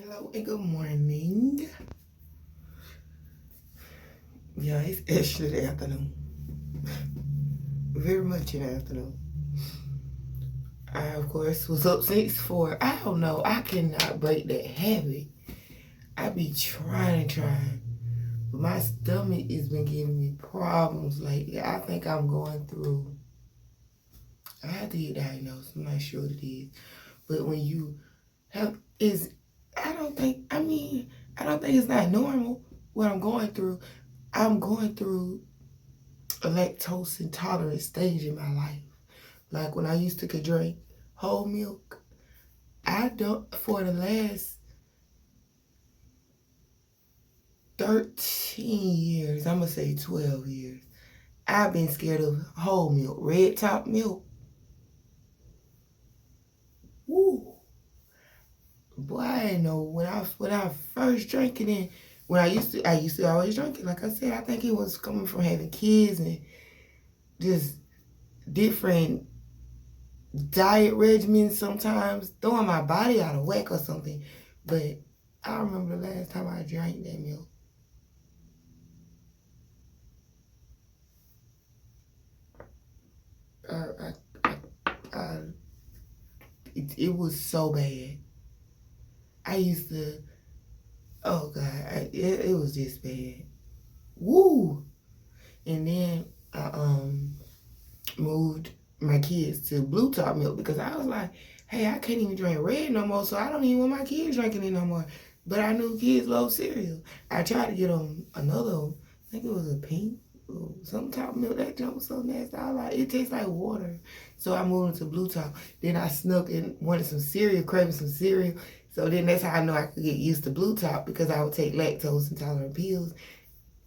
Hello and good morning. Yeah, it's actually the afternoon. Very much in the afternoon. I, of course, was up since 4. I don't know. I cannot break that habit. I be trying. But my stomach has been giving me problems lately. I think I'm going through. I have to get diagnosed. I'm not sure what it is. But when you have, I don't think it's not normal what I'm going through. I'm going through a lactose intolerant stage in my life. Like when I used to could drink whole milk, I don't, for the last 13 years, I'm gonna say 12 years, I've been scared of whole milk, red top milk. Woo. Boy, I didn't know when I first drank it in, when I used to always drink it. Like I said, I think it was coming from having kids and just different diet regimens, sometimes throwing my body out of whack or something. But I remember the last time I drank that milk. It was so bad. I used to, oh God, it was just bad. Woo! And then I moved my kids to blue top milk because I was like, hey, I can't even drink red no more, so I don't even want my kids drinking it no more. But I knew kids love cereal. I tried to get them another, I think it was a pink, some type of milk. That junk was so nasty. I was like, it tastes like water. So I moved into blue top. Then I snuck and wanted some cereal, craving some cereal. So then that's how I know I could get used to blue top, because I would take lactose intolerant pills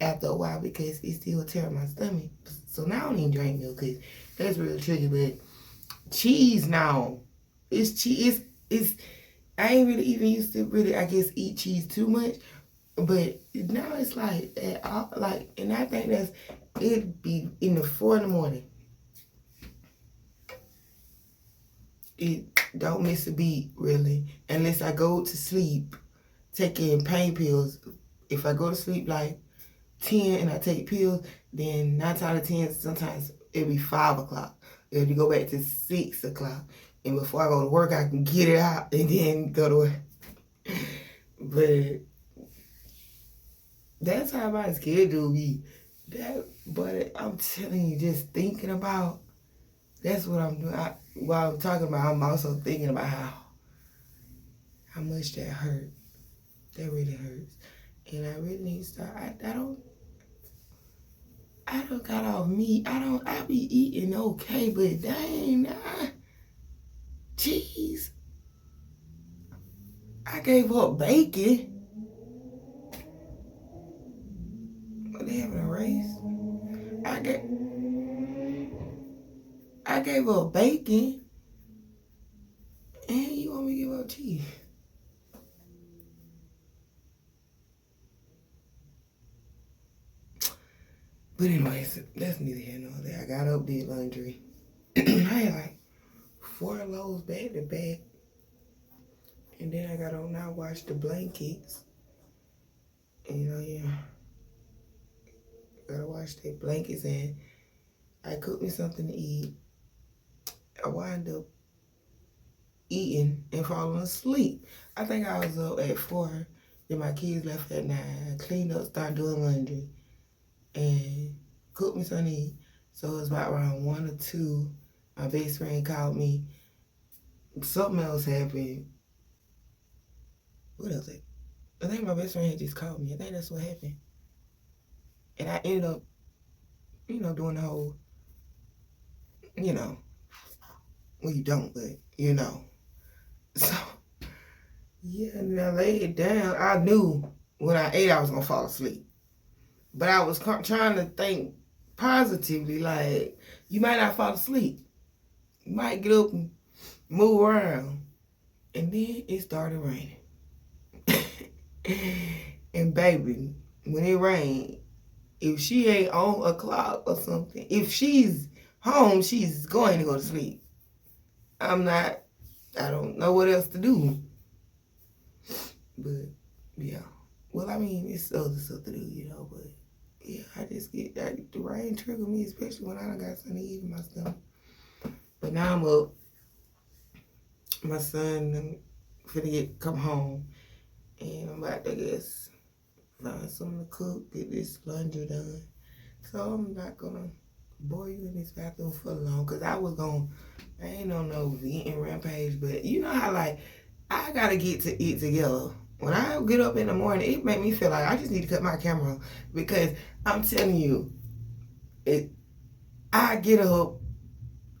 after a while because it still tear my stomach. So now I don't even drink milk because that's real tricky. But cheese now, it's cheese. I ain't really even used to really, I guess, eat cheese too much. But now it's like, and I think it'd be in the 4 in the morning. It don't miss a beat, really, unless I go to sleep taking pain pills. If I go to sleep like 10 and I take pills, then 9 out of 10, sometimes it'll be 5 o'clock. If you go back to 6 o'clock. And before I go to work, I can get it out and then go to work. But that's how my schedule be. But I'm telling you, just thinking about, that's what I'm doing. While I'm talking about, I'm also thinking about how much that hurt. That really hurts. And I really need to start. I don't got off meat. I be eating okay, but dang, cheese. I gave up bacon. What, they having a race? I gave up bacon. And you want me to give up cheese? But anyways, that's neither here nor there. I got up, did laundry. I had like 4 loads back to back. And then I got on now, washed the blankets. And yeah. Gotta wash the blankets, and I cooked me something to eat. I wound up eating and falling asleep. I think I was up at 4. Then my kids left at 9. I cleaned up, started doing laundry, and cooked me something to eat. So it was about around 1 or 2. My best friend called me. Something else happened. What else? I think my best friend had just called me. I think that's what happened. And I ended up, doing the whole, well, you don't, but So, yeah, and then I laid it down. I knew when I ate I was going to fall asleep. But I was trying to think positively, like, you might not fall asleep. You might get up and move around. And then it started raining. And baby, when it rained, if she ain't on a clock or something, if she's home, she's going to go to sleep. I don't know what else to do. But yeah. Well, I mean, it's other stuff to do, you know, but yeah, the rain trigger me, especially when I done got something to eat in my stomach. But now I'm up. My son finna come home, and I'm about to, find something to cook, get this laundry done. So I'm not gonna bore you in this bathroom for long, because I ain't on no venting rampage, but you know how, like, I gotta get to it together. When I get up in the morning, it make me feel like I just need to cut my camera on, because I'm telling you, I get up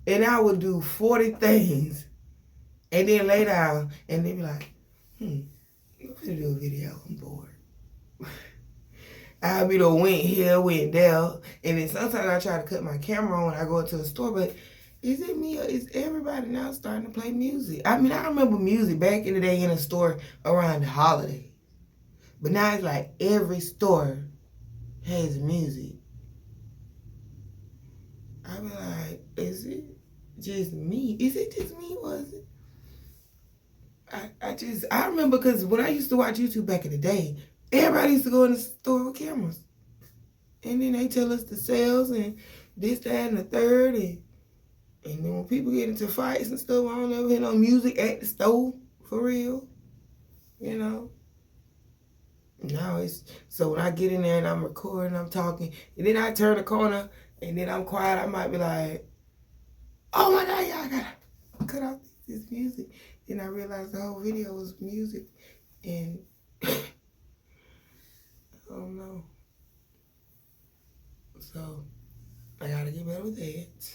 and I would do 40 things and then lay down and then be like, I'm gonna do a video, I'm bored. I'll be the went here, went there, and then sometimes I try to cut my camera on when I go into the store, but is it me or is everybody now starting to play music? I mean, I remember music back in the day in a store around the holidays, but now it's like every store has music. I be like, is it just me? Is it just me or is it? I remember, because when I used to watch YouTube back in the day, everybody used to go in the store with cameras. And then they tell us the sales and this, that, and the third. And then when people get into fights and stuff, I don't ever hear no music at the store, for real. You know? Now so when I get in there and I'm recording, I'm talking, and then I turn the corner and then I'm quiet, I might be like, oh my God, y'all gotta cut off this music. Then I realized the whole video was music, and I don't know. So I gotta get better with that.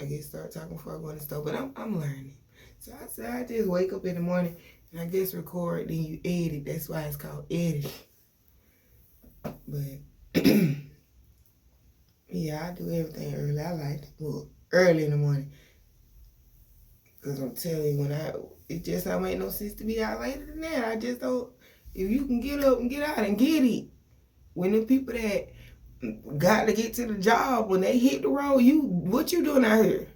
I get start talking before I go in the store, but I'm learning. So I said I just wake up in the morning and I guess record, then you edit. That's why it's called editing. But yeah, I do everything early. I like to do it early in the morning. Because I'm telling you, it just don't make no sense to be out later than that. I just don't. If you can get up and get out and get it, when the people that got to get to the job, when they hit the road, what you doing out here?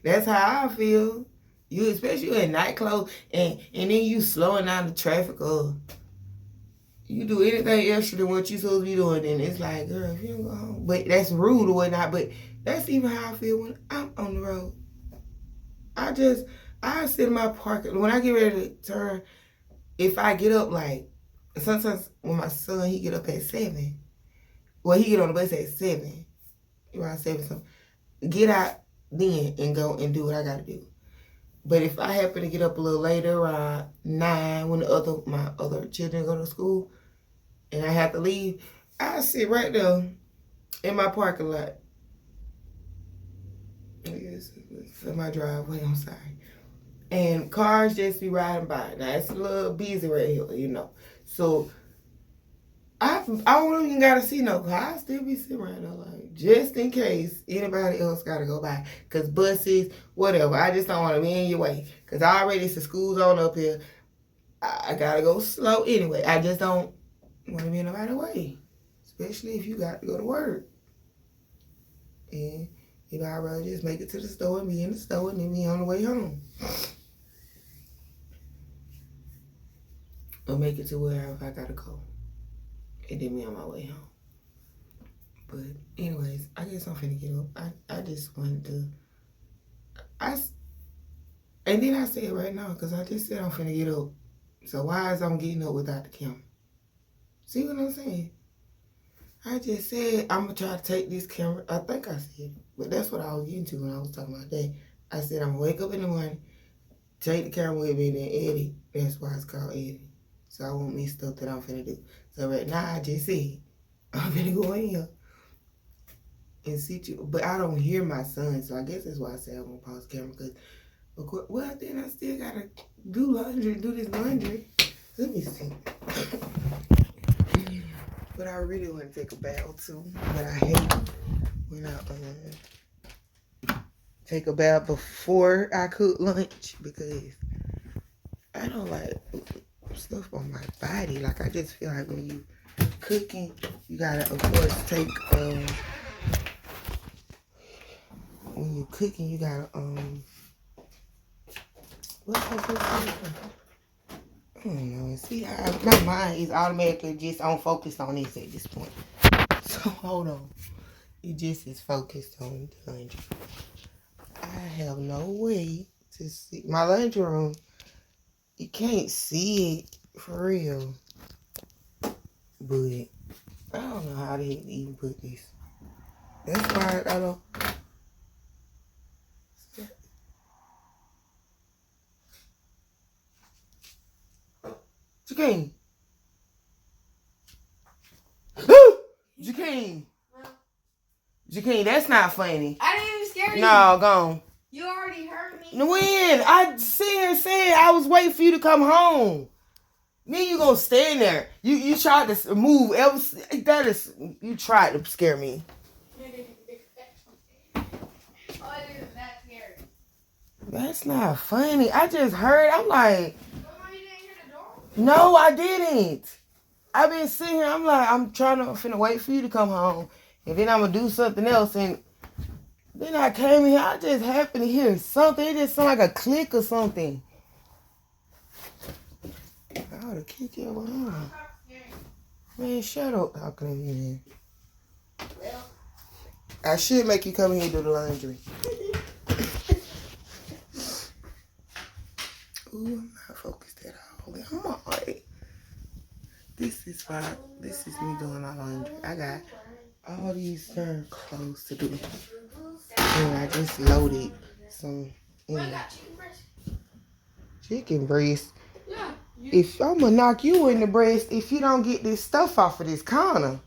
That's how I feel. You, especially in nightclubs, and then you slowing down the traffic, or you do anything extra than what you supposed to be doing, then it's like, girl, if you don't go home. But that's rude or whatnot, but that's even how I feel when I'm on the road. I sit in my parking. When I get ready to turn, if I get up, like, sometimes when my son, he get up at 7. Well, he get on the bus at 7. Around 7 something. Get out then and go and do what I gotta do. But if I happen to get up a little later, around 9, when my other children go to school, and I have to leave, I sit right there in my parking lot. Yes, in my driveway, I'm sorry. And cars just be riding by. Now, it's a little busy right here, you know. So, I don't even gotta see no car. I still be sitting right there, like, just in case anybody else gotta go by. Because buses, whatever. I just don't want to be in your way. Because already it's the school zone up here. I gotta go slow anyway. I just don't want to be in nobody's way. Especially if you got to go to work. And, you know, I'd rather just make it to the store and be in the store and then be on the way home. Or make it to wherever I gotta go. And then be on my way home. But anyways, I guess I'm finna get up. I just wanted to... And then I say it right now, because I just said I'm finna get up. So why is I'm getting up without the camera? See what I'm saying? I just said I'm going to try to take this camera. I think I said it. But that's what I was getting to when I was talking about that. I said I'm going to wake up in the morning, take the camera with me, and then edit. That's why it's called editing. So I won't miss stuff that I'm finna do. So right now, I just said I'm finna go in here and see you. But I don't hear my son, so I guess that's why I said I'm going to pause the camera. Because, well, then I still got to do this laundry. Let me see. But I really want to take a bath too. But I hate when I take a bath before I cook lunch, because I don't like stuff on my body. Like, I just feel like when you cooking, you gotta, of course, take when you cooking, you gotta what's that? I don't know. See, my mind is automatically just on focus on this at this point. So hold on. It just is focused on the laundry. I have no way to see my laundry room. You can't see it for real. But I don't know how to even put this. That's why I don't. Jakeem. Jakeem. Jakeem, that's not funny. I didn't even scare you. No, gone. You already heard me. When? I said I was waiting for you to come home. Then you gonna stand there. You tried to move. You tried to scare me. That's not funny. I just heard. I'm like, no, I didn't. I've been sitting here. I'm like, I'm finna wait for you to come home, and then I'm gonna do something else. And then I came here. I just happened to hear something. It just sounded like a click or something. I ought to kick your behind. Man, shut up talking to me, man. Well, I should make you come here and do the laundry. Ooh, I'm not focused at all. I'm alright. This is me doing my laundry. I got all these darn clothes to do. And I just loaded some chicken breast. Yeah. If I'm gonna knock you in the breast if you don't get this stuff off of this counter.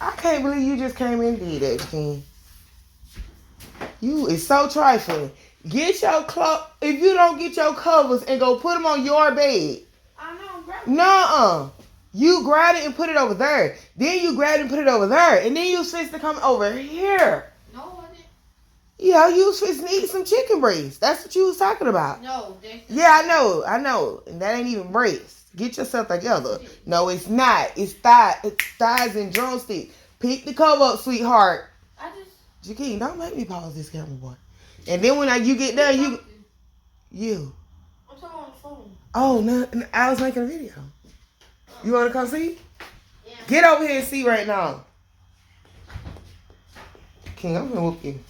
I can't believe you just came in and did that, King. You is so trifling. Get your if you don't get your covers and go put them on your bed. I know, grab it. Nuh-uh. You grab it and put it over there. Then you grab it and put it over there. And then you supposed to come over here. No, I didn't. Yeah, you was supposed to eat some chicken breast. That's what you was talking about. No. Yeah, I know. And that ain't even breast. Get yourself together. No, it's not. It's thighs and drumsticks. Pick the cover up, sweetheart. Jakeem, don't make me pause this camera, boy. And then when you get done, you. I'm talking on the phone. Oh, no, I was making a video. You want to come see? Yeah. Get over here and see right now. King, I'm going to whoop you.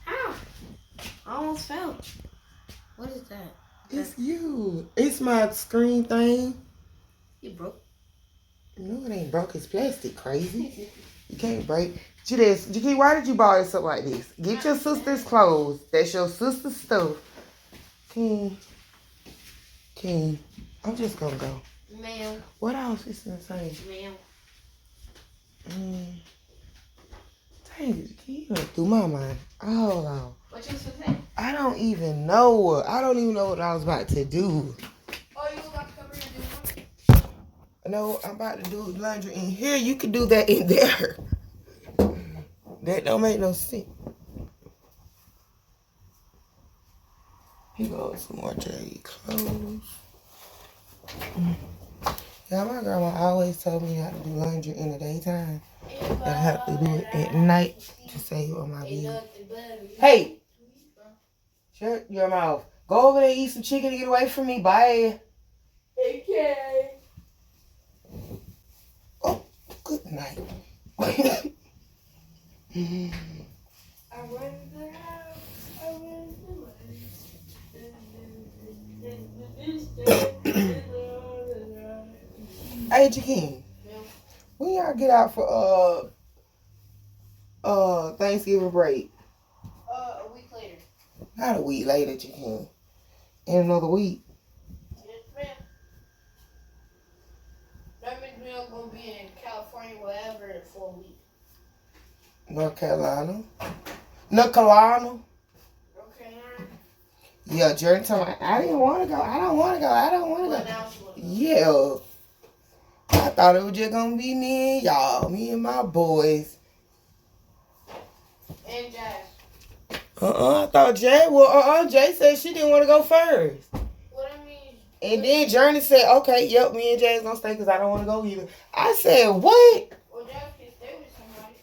Ow. I almost fell. What is that? It's you. It's my screen thing. You broke? No, it ain't broke. It's plastic, crazy. You can't break. Jakeem, why did you buy this up like this? Get your sister's clothes. That's your sister's stuff. King, I'm just gonna go. Ma'am. What else is insane? Ma'am. Dang it, you went through my mind. Hold on. What you supposed to say? I don't even know. I don't even know what I was about to do. Oh, you was about to come here and do laundry? No, I'm about to do laundry in here. You can do that in there. That don't make no sense. Here goes some more dirty clothes. Yeah, my grandma always told me how to do laundry in the daytime. I have to do it at night to save on my bed. Hey! Shut your mouth. Go over there and eat some chicken and get away from me. Bye. Okay. Oh, good night. I went to the house. I went to the Hey, Jakeem. Yeah. When y'all get out for Thanksgiving break? A week later. Not a week later, Jakeem. In another week. Yes, ma'am. That means we're gonna be in California, wherever, for a week. North Carolina. Okay. Yeah, Jordan told me, I didn't want to go. I don't want to go. Yeah. I thought it was just going to be me and y'all. Me and my boys. And Jazz. I thought Jay, Jay said she didn't want to go first. What I mean? And then Journey said, okay, yep, me and Jay's going to stay because I don't want to go either. I said, what? Well, Jazz can stay with somebody.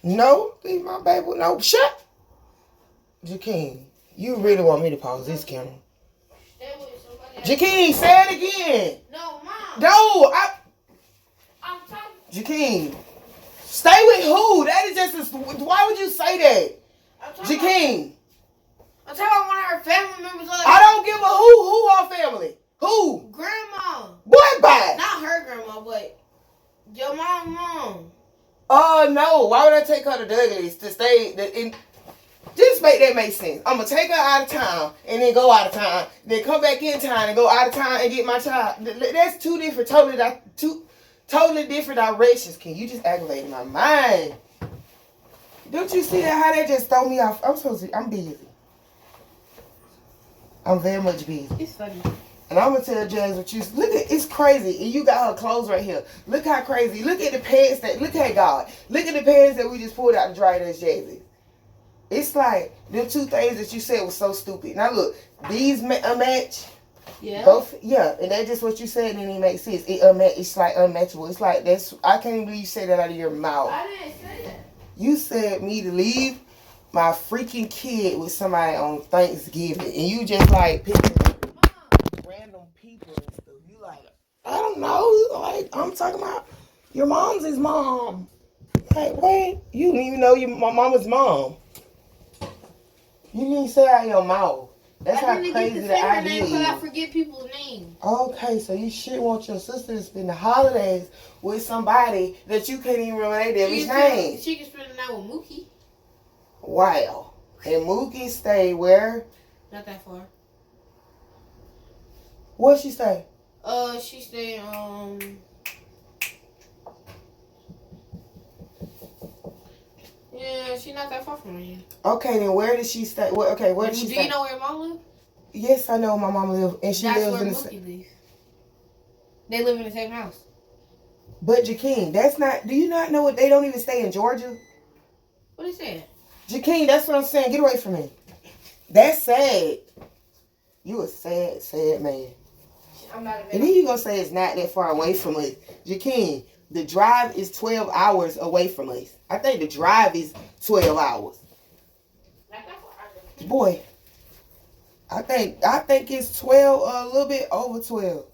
No, leave my baby. No, shut. Jakeem, you really want me to pause this camera. Stay with somebody. Jakeem, say it again. No, Mom. No, I'm talking. Jakeem, stay with who? That is just why would you say that? Jakeem. I'm talking about one of her family members. I don't give a who her family. Who? Grandma. Boy, bye. Not her grandma, but your mom. No. Why would I take her to Douglas to stay in? Just make that make sense. I'm gonna take her out of town and then go out of town, then come back in town and go out of town and get my child. That's two totally different directions. Can you just aggravate my mind? Don't you see how that just throw me off? I'm busy. I'm very much busy. It's funny. And I'm gonna tell Jazz what you look at. It's crazy, and you got her clothes right here. Look how crazy. Look at the pants that. Look at God. Look at the pants that we just pulled out the dryer. That's Jazzy. It's like them two things that you said was so stupid. Now look, these match. Yeah. Both. Yeah, and that's just what you said, and it makes sense. It's like unmatchable. It's like that's. I can't even believe you said that out of your mouth. I didn't say that. You said me to leave my freaking kid with somebody on Thanksgiving, and you just like picking random people and stuff. You like, I don't know. Like, I'm talking about your mom's his mom. Like, what? You didn't even know my mama's mom. You didn't say out your mouth. That's how crazy the idea is. I forget people's names. Okay, so you should want your sister to spend the holidays with somebody that you can't even remember their name. She can spend the night with Mookie. Wow. And Mookie stay where? Not that far. Where she stay? She stay yeah, she not that far from here. Okay, then where did she stay? Where did she stay? Do you know where your mom live? Yes, I know where my mama lives, and she lives in the same. Lives. They live in the same house. But Jakeem, that's not. Do you not know what? They don't even stay in Georgia. What is that? Jakeem, that's what I'm saying. Get away from me. That's sad. You a sad man. I'm not a man. And then you gonna say it's not that far away from us. Jakeem, the drive is 12 hours away from us. I think the drive is 12 hours. Not that far. Boy, I think it's 12, a little bit over 12.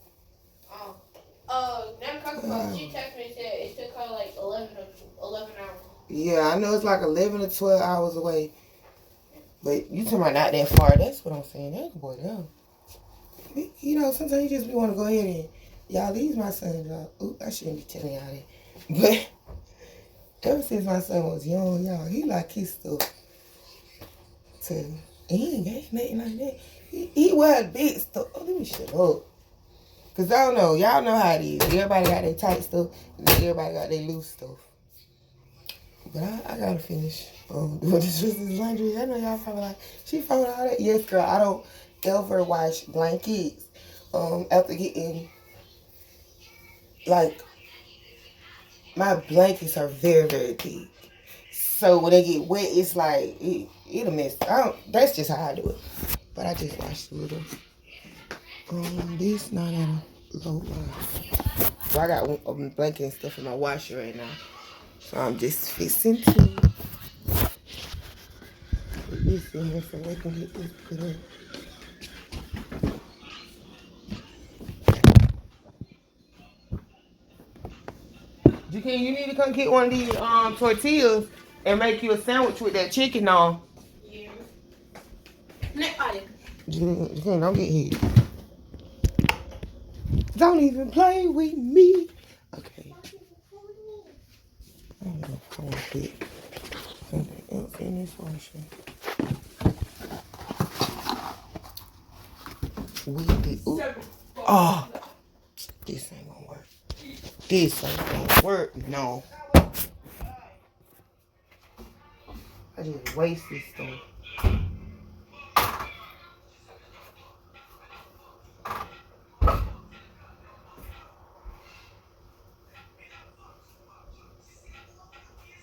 She texted me and said it took her like 11 hours. Yeah, I know it's like 11 to 12 hours away. But you talking about not that far. That's what I'm saying. That boy down. You know, sometimes you just want to go ahead and, y'all, these my son, y'all. Ooh, I shouldn't be telling y'all that. But ever since my son was young, y'all, he like his stuff too. And he ain't got nothing like that. He wear big stuff. Oh, let me shut up. Because I don't know. Y'all know how it is. Everybody got their tight stuff. And then everybody got their loose stuff. But I got to finish doing this laundry. I know y'all probably like, she found all that. Yes, girl. I don't ever wash blankets after getting, like, my blankets are very, very big. So when they get wet, it's like, it'll mess. That's just how I do it. But I just washed a little. This not at a low line. So I got a blanket and stuff in my washer right now. So I'm just fixing to put this in here so they can get this put in. Jakeem, you need to come get one of these tortillas and make you a sandwich with that chicken on. Yeah. Jakeem, don't get hit. Don't even play with me. Okay. I don't know if I want to put something else in this washer. Oh, this ain't gonna work. This ain't gonna work. No. I just waste this stuff.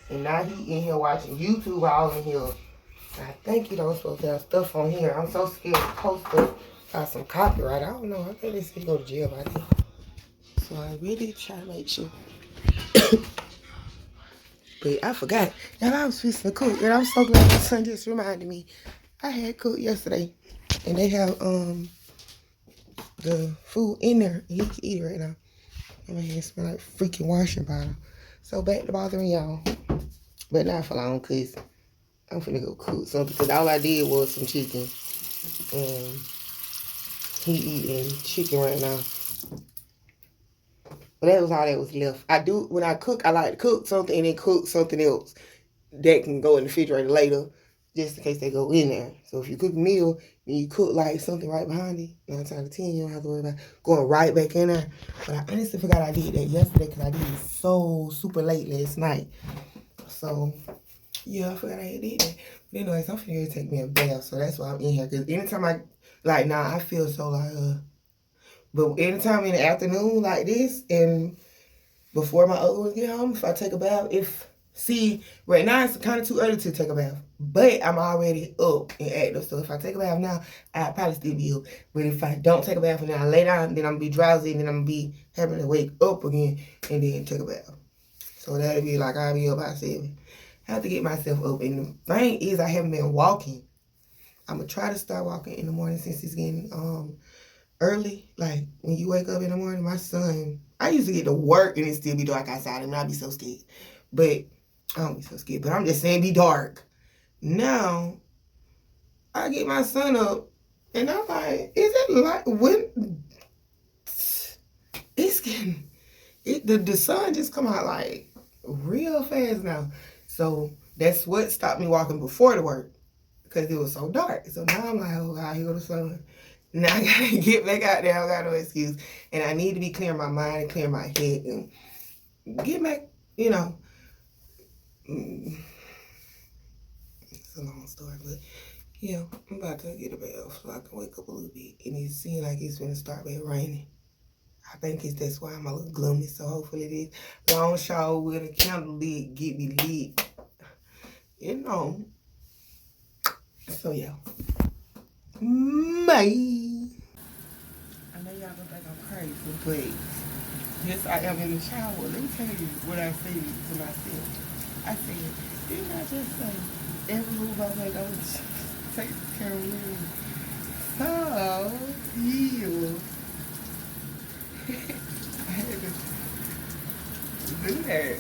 And now he in here watching YouTube all in here. I think you don't supposed to have stuff on here. I'm so scared to post stuff. Got some copyright. I don't know. I think they said go to jail by then. So I really try to make sure. But I forgot. Y'all, I was fixing to cook. And I'm so glad my son just reminded me. I had cooked yesterday. And they have the food in there. He can eat it right now. My hands smell like freaking washing powder. So back to bothering y'all. But not for long, because I'm finna go cook something. Because all I did was some chicken. And he eating chicken right now. But that was all that was left. When I cook, I like to cook something and then cook something else that can go in the refrigerator later, just in case they go in there. So if you cook a meal and you cook like something right behind it, 9 times out of 10, you don't have to worry about going right back in there. But I honestly forgot I did that yesterday because I did it so super late last night. So yeah, I forgot I did that. But anyways, I'm finna take me a bath, so that's why I'm in here. Because anytime I feel so like, but anytime in the afternoon like this and before my other ones get home, if I take a bath, right now it's kind of too early to take a bath, but I'm already up and active. So if I take a bath now, I'll probably still be up. But if I don't take a bath and then I lay down, then I'm gonna be drowsy and then I'm gonna be having to wake up again and then take a bath. So that'll be like I'll be up by 7. I have to get myself up. And the thing is, I haven't been walking. I'm gonna try to start walking in the morning since it's getting early. Like when you wake up in the morning, my son, I used to get to work and it still be dark outside and I'd be so scared. But I don't be so scared, but I'm just saying be dark. Now I get my son up and I'm like, is it like when it's getting the sun just come out like real fast now. So that's what stopped me walking before to work because it was so dark. So now I'm like, oh God, here go the sun. Now I gotta get back out there. I got no excuse. And I need to be clearing my mind and clearing my head and get back, it's a long story, but yeah, I'm about to get a bath so I can wake up a little bit. And it seems like it's gonna start back raining. I think that's why I'm a little gloomy. So hopefully this long shower with a candle lit get me lit. So yeah. Bye. I know y'all gonna think I'm crazy, but yes, I am in the shower. Let me tell you what I said to myself. I said, didn't I just say every move I make, I'm gonna take care of me? So, yeah. I had to do that.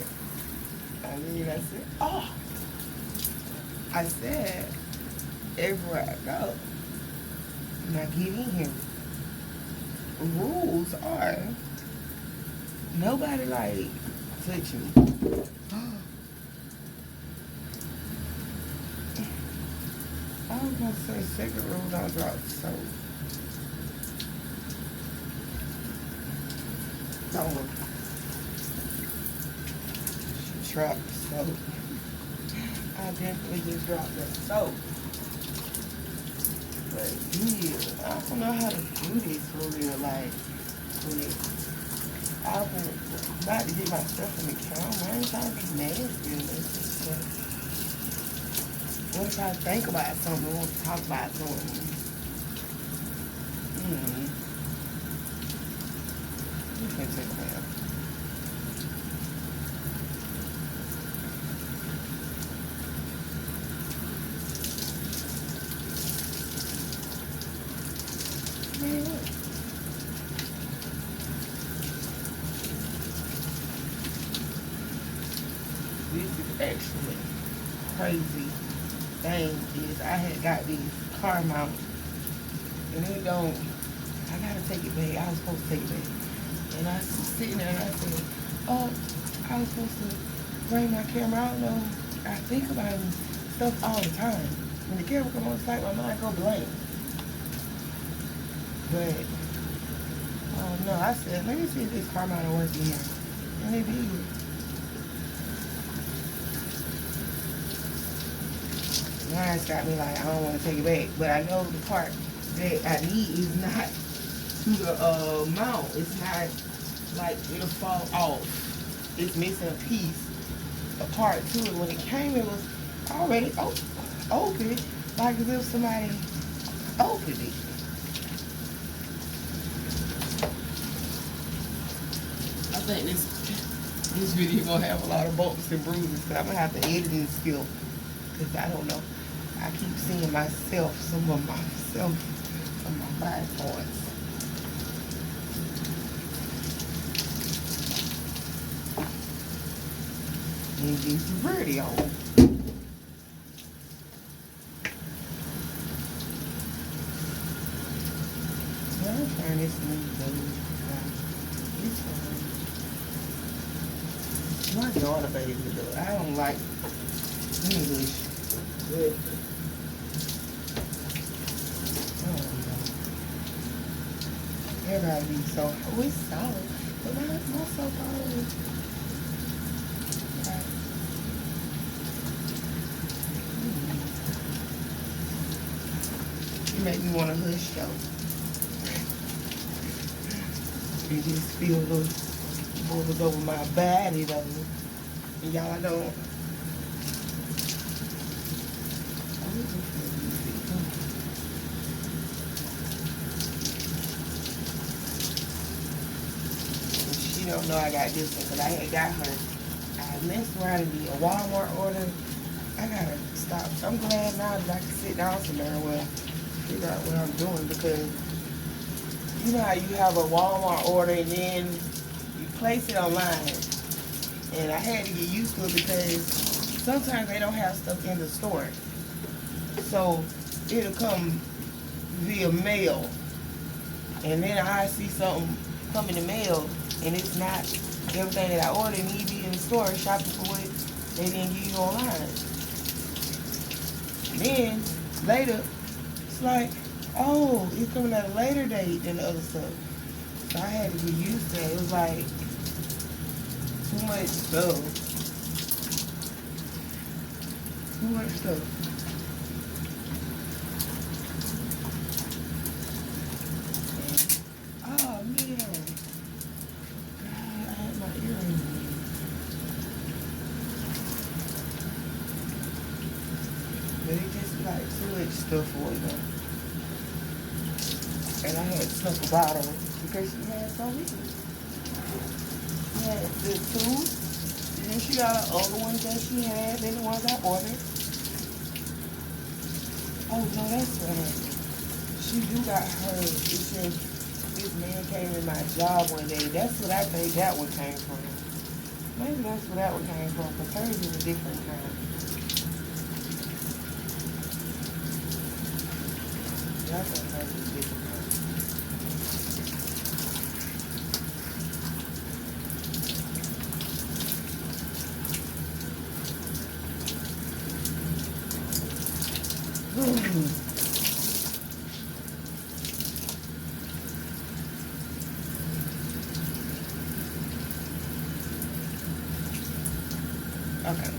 I said, everywhere I go, now get in here. Rules are nobody like touch me. I was gonna say second rule, don't drop soap. Don't drop soap. I definitely just dropped that soap. But yeah, I don't know how to do this for real. Like, I've been about to get myself in the camera. I ain't trying to be nasty. What if I think about something? I want to talk about something. You can take a bath. Man, look. This is actually crazy thing is I had got these car mounts and I gotta take it back. I was supposed to take it back. And I was sitting there and I said, oh, I was supposed to bring my camera. I don't know. I think about stuff all the time. When the camera come on site, my mind go blank. But, no, I said, let me see if this car mount works in here. And it did. Now it's got me like, I don't want to take it back. But I know the part that I need is not to the mount. It's not like it'll fall off. It's missing a piece, a part to it. When it came, it was already open, like as if somebody opened it. I think this video gonna have a lot of bumps and bruises, but I'm gonna have to edit it still, because I don't know. I keep seeing myself, some of my body parts. in this video. I'm trying this new dude. It's fine. My daughter baby though. I don't like English. But I don't know. Everybody be so it's solid. But my so cold. You make me want to hush though. You just feel the bubbles over my body though. And y'all don't. She don't know I got this one because I had got her. I messed around and did a Walmart order. I gotta stop. I'm glad now that I can sit down somewhere and figure out what I'm doing because you know how you have a Walmart order and then you place it online. And I had to get used to it because sometimes they don't have stuff in the store. So it'll come via mail. And then I see something come in the mail and it's not everything that I ordered. And you be in the store shopping for what they didn't give you online. Then later, it's like, oh, it's coming at a later date than the other stuff. So I had to get used to it. It was like too much stuff. Too much stuff. Oh man. God, I had my earring. But it just like too much stuff for them. And I had snuck a bottle because she had so many. She had the two, and then she got the other ones that she had, and the ones I ordered. Oh no, that's right. She do got hers. It said this man came in my job one day. That's what I think that one came from. Maybe that's where that one came from, because hers is a different kind. I think hers is different. Okay.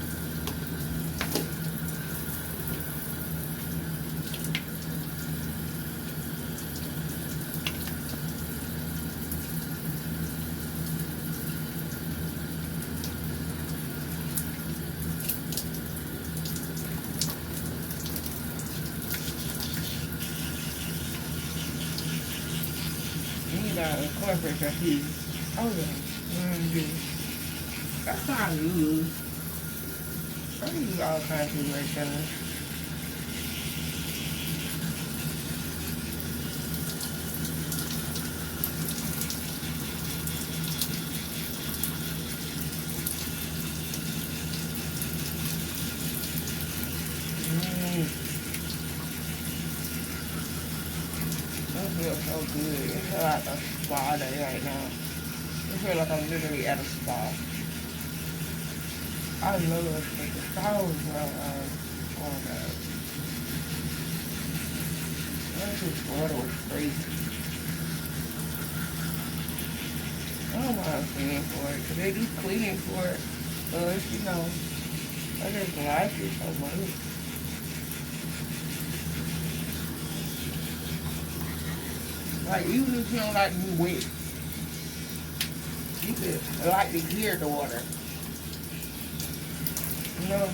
You need to incorporate your teeth. Oh yeah. That's not good. I use all kinds of great colors. That feels so good. It feels like a spa day right now. It feels like I'm literally at a spa. I love it. The flowers are, oh my god. This water was crazy. I don't mind paying for it, because they do cleaning for it. But, you know, I just like it so much. Like, even if you don't like me wet, you could like to hear the water. You know,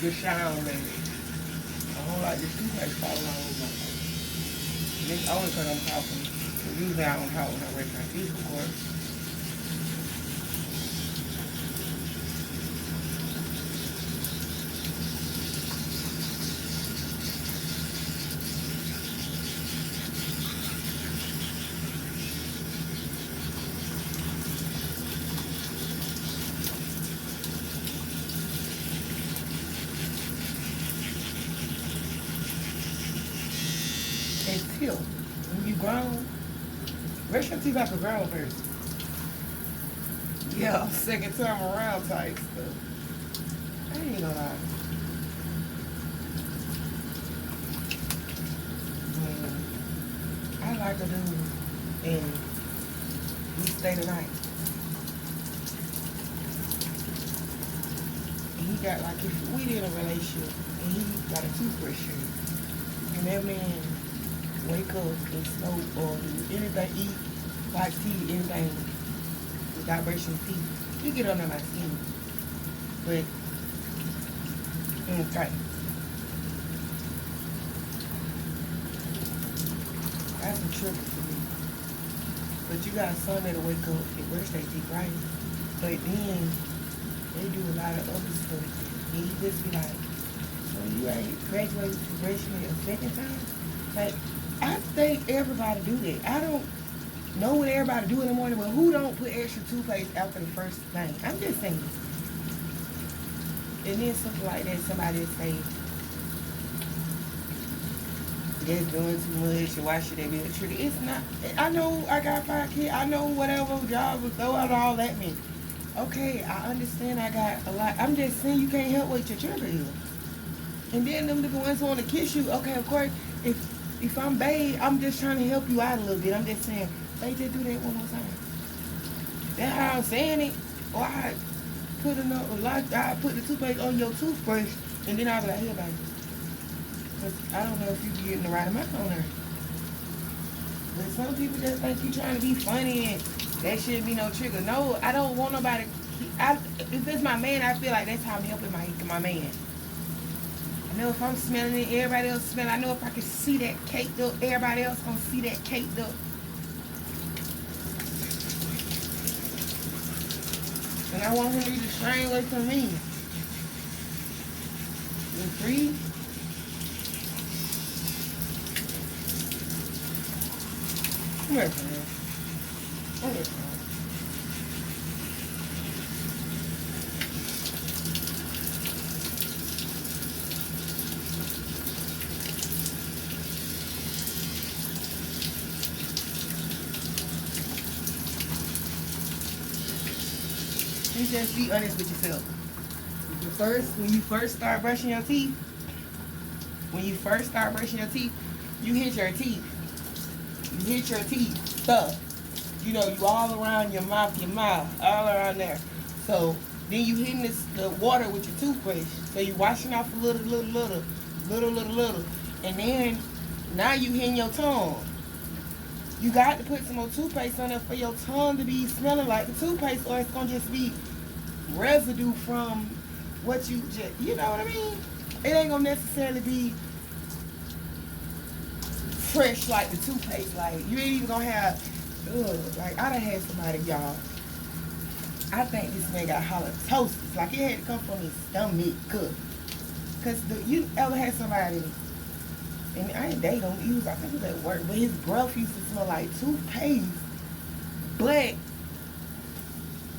the sound of it. I don't like the toothpaste falling all over my face. And it's only because I'm talking. Because usually I don't talk when I brush my teeth, of course. Brush your teeth like a grown person. Yeah, second time around type stuff. I ain't gonna lie. I like a dude and we stay the night. And he got like, if we in a relationship and he got a toothbrush here, and that man wake up and smoke or do anything, eat, watch TV, anything without brushing his teeth, he get under my skin. But, okay. That's a trigger for me. But you got some that'll wake up and brush their teeth, right? But then they do a lot of other stuff. And you just be like, so you ain't graduated to brushing it a second time? Like, I think everybody do that. I don't know what everybody do in the morning, but who don't put extra toothpaste after the first thing? I'm just saying. And then something like that, somebody will say, that's doing too much, and why should they be a trigger? It's not. I know I got 5 kids. I know whatever job will throw out all at me. Okay, I understand I got a lot. I'm just saying you can't help what your trigger is. And then them the ones who want to kiss you. Okay, of course, if I'm babe, I'm just trying to help you out a little bit. I'm just saying, they just do that one more time. That's how I'm saying it. Or I put the toothpaste on your toothbrush, and then I'll be like, here, baby. Cause I don't know if you be getting the right amount on there. But some people just think you trying to be funny and that shouldn't be no trigger. No, I don't want nobody. If it's my man, I feel like that's how I'm helping my man. I know if I'm smelling it, everybody else smell. I know if I can see that caked up, everybody else gonna see that caked up. And I want him to be the same way from me. And 3. Come here, man. Come here, man. You just be honest with yourself. When you first start brushing your teeth, you hit your teeth. You hit your teeth, stuff. You know, you all around your mouth, all around there. So then you hitting the water with your toothbrush. So you washing off a little. And then now you hitting your tongue. You got to put some more toothpaste on there for your tongue to be smelling like the toothpaste, or it's gonna just be residue from what you just, you know what I mean? It ain't gonna necessarily be fresh like the toothpaste. Like, you ain't even gonna have, like, I done had somebody, y'all, I think this man got halitosis. Like, it had to come from his stomach cook. Cause you ever had somebody, and I ain't date him, I think he was at work, but his breath used to smell like toothpaste, but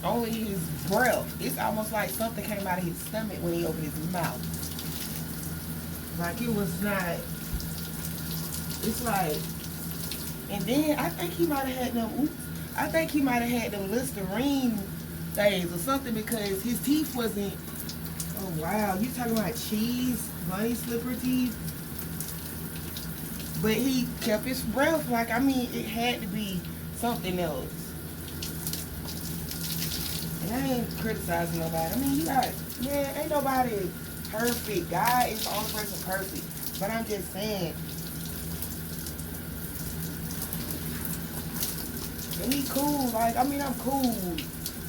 only his breath. It's almost like something came out of his stomach when he opened his mouth. Like, it was not, it's like, and then I think he might have had them Listerine things or something, because his teeth wasn't, oh wow, you talking about cheese, bunny slipper teeth? But he kept his breath. Like, I mean, it had to be something else. And I ain't criticizing nobody. I mean, you got, man, ain't nobody perfect. God is the only person perfect. But I'm just saying, and he cool. Like, I mean, I'm cool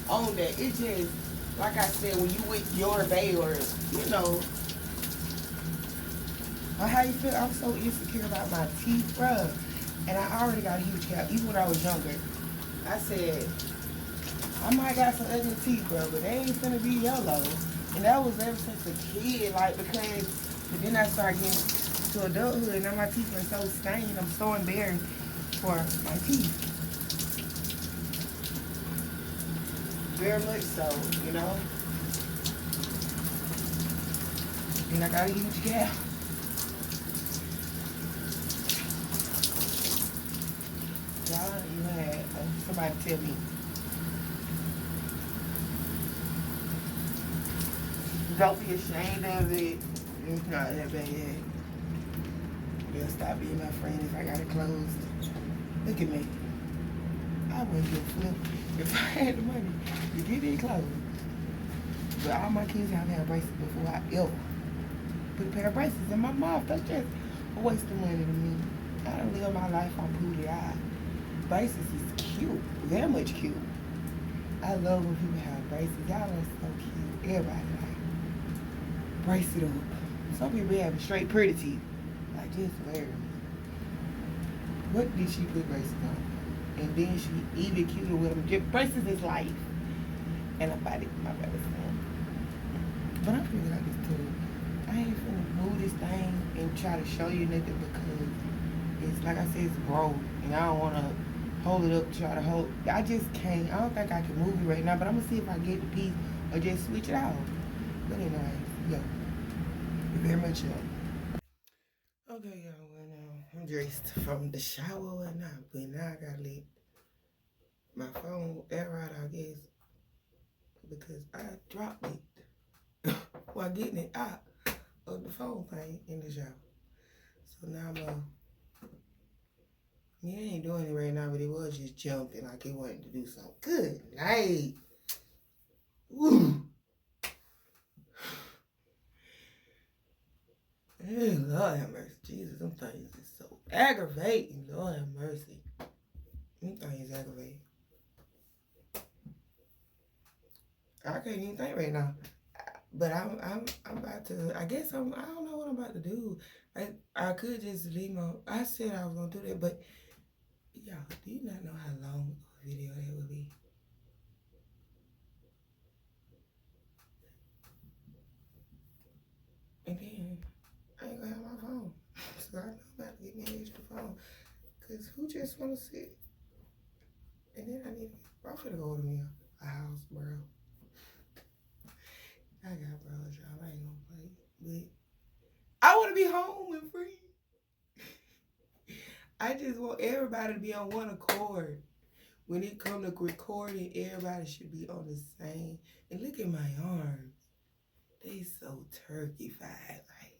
on that. It's just, like I said, when you with your bae, or, you know, how you feel? I'm so insecure about my teeth, bruh. And I already got a huge gap. Even when I was younger, I said, I might got some ugly teeth, bro, but they ain't finna be yellow. And that was ever since a kid, like, because, but then I started getting to adulthood, and now my teeth are so stained. I'm so embarrassed for my teeth. Very much so, you know. And I got a huge gap. God, man. Somebody tell me. Don't be ashamed of it. It's not that bad. They'll stop being my friend if I got it closed. Look at me. I wouldn't give a flip if I had the money to get it closed. But all my kids have had braces before I ever put a pair of braces in my mouth. That's just a waste of money to me. I don't live my life on pooty eye. Braces is cute. Very much cute. I love when people have braces. Y'all are so cute. Everybody like brace it up. Some people have straight pretty teeth. Like just wear them. What did she put braces on? And then she even cuter with them. Braces is life. And I'm about to get my better son. But I'm feeling like this too. I ain't finna move this thing and try to show you nothing because it's like I said, it's broke. And I don't wanna hold it up, try to hold. I just can't. I don't think I can move it right now, but I'm gonna see if I get the piece or just switch it out. But anyway, yo, very much yo. Okay, y'all. Well, now I'm dressed from the shower and now, but now I gotta let my phone air out, I guess, because I dropped it while getting it out of the phone thing in the shower. So now I'm yeah, I ain't doing it right now, but it was just jumping like it wanted to do something. Good night. Woo. Hey, Lord have mercy. Jesus, them things is so aggravating. Lord have mercy. Them things aggravating. I can't even think right now. But I'm about to. I guess I don't know what I'm about to do. I could just leave my. I said I was gonna do that, but y'all, do you not know how long a video that would be? And then I ain't gonna have my phone, so I know I'm about to get me an extra phone. Cause who just wanna sit? And then I'm finna go to me a house, bro. I got bros, y'all. I ain't gonna play, but I wanna be home and free. I just want everybody to be on one accord. When it come to recording, everybody should be on the same. And look at my arms. They so turkey-fied. Like,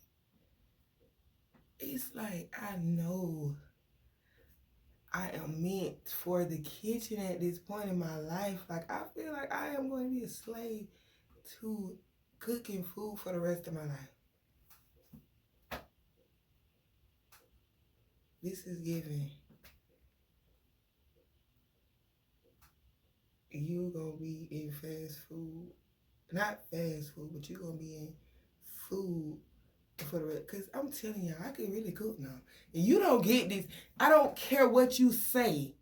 it's like I know I am meant for the kitchen at this point in my life. Like, I feel like I am going to be a slave to cooking food for the rest of my life. This is giving. You gonna be in fast food. Not fast food, but you gonna be in food for the rest. Cause I'm telling y'all, I can really cook now. And you don't get this. I don't care what you say.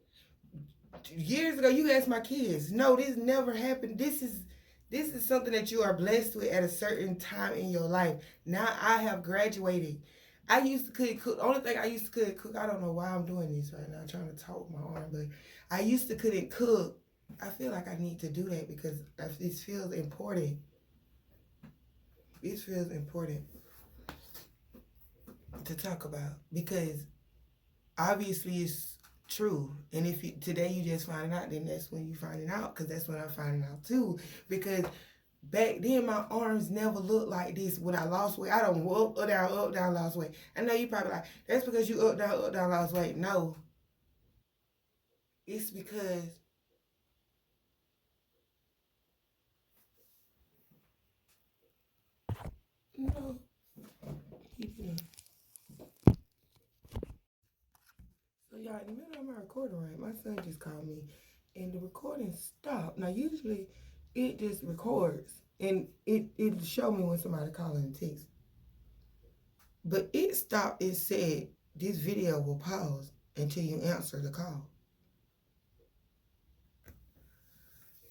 Years ago, you asked my kids. No, this never happened. This is something that you are blessed with at a certain time in your life. Now I have graduated. I used to cook. The only thing I used to cook. I don't know why I'm doing this right now. I'm trying to talk my arm, but I used to couldn't cook. I feel like I need to do that because this feels important. This feels important to talk about because obviously it's true. And if today you just find out, then that's when you find it out because that's when I'm finding out too. Because back then my arms never looked like this when I lost weight. I don't up, down, lost weight. I know you probably like, that's because you up, down, lost weight. No. It's because no. So y'all, in the middle of my recording, right, my son just called me and the recording stopped. Now usually it just records and it show me when somebody calling and text. But it stopped, it said this video will pause until you answer the call.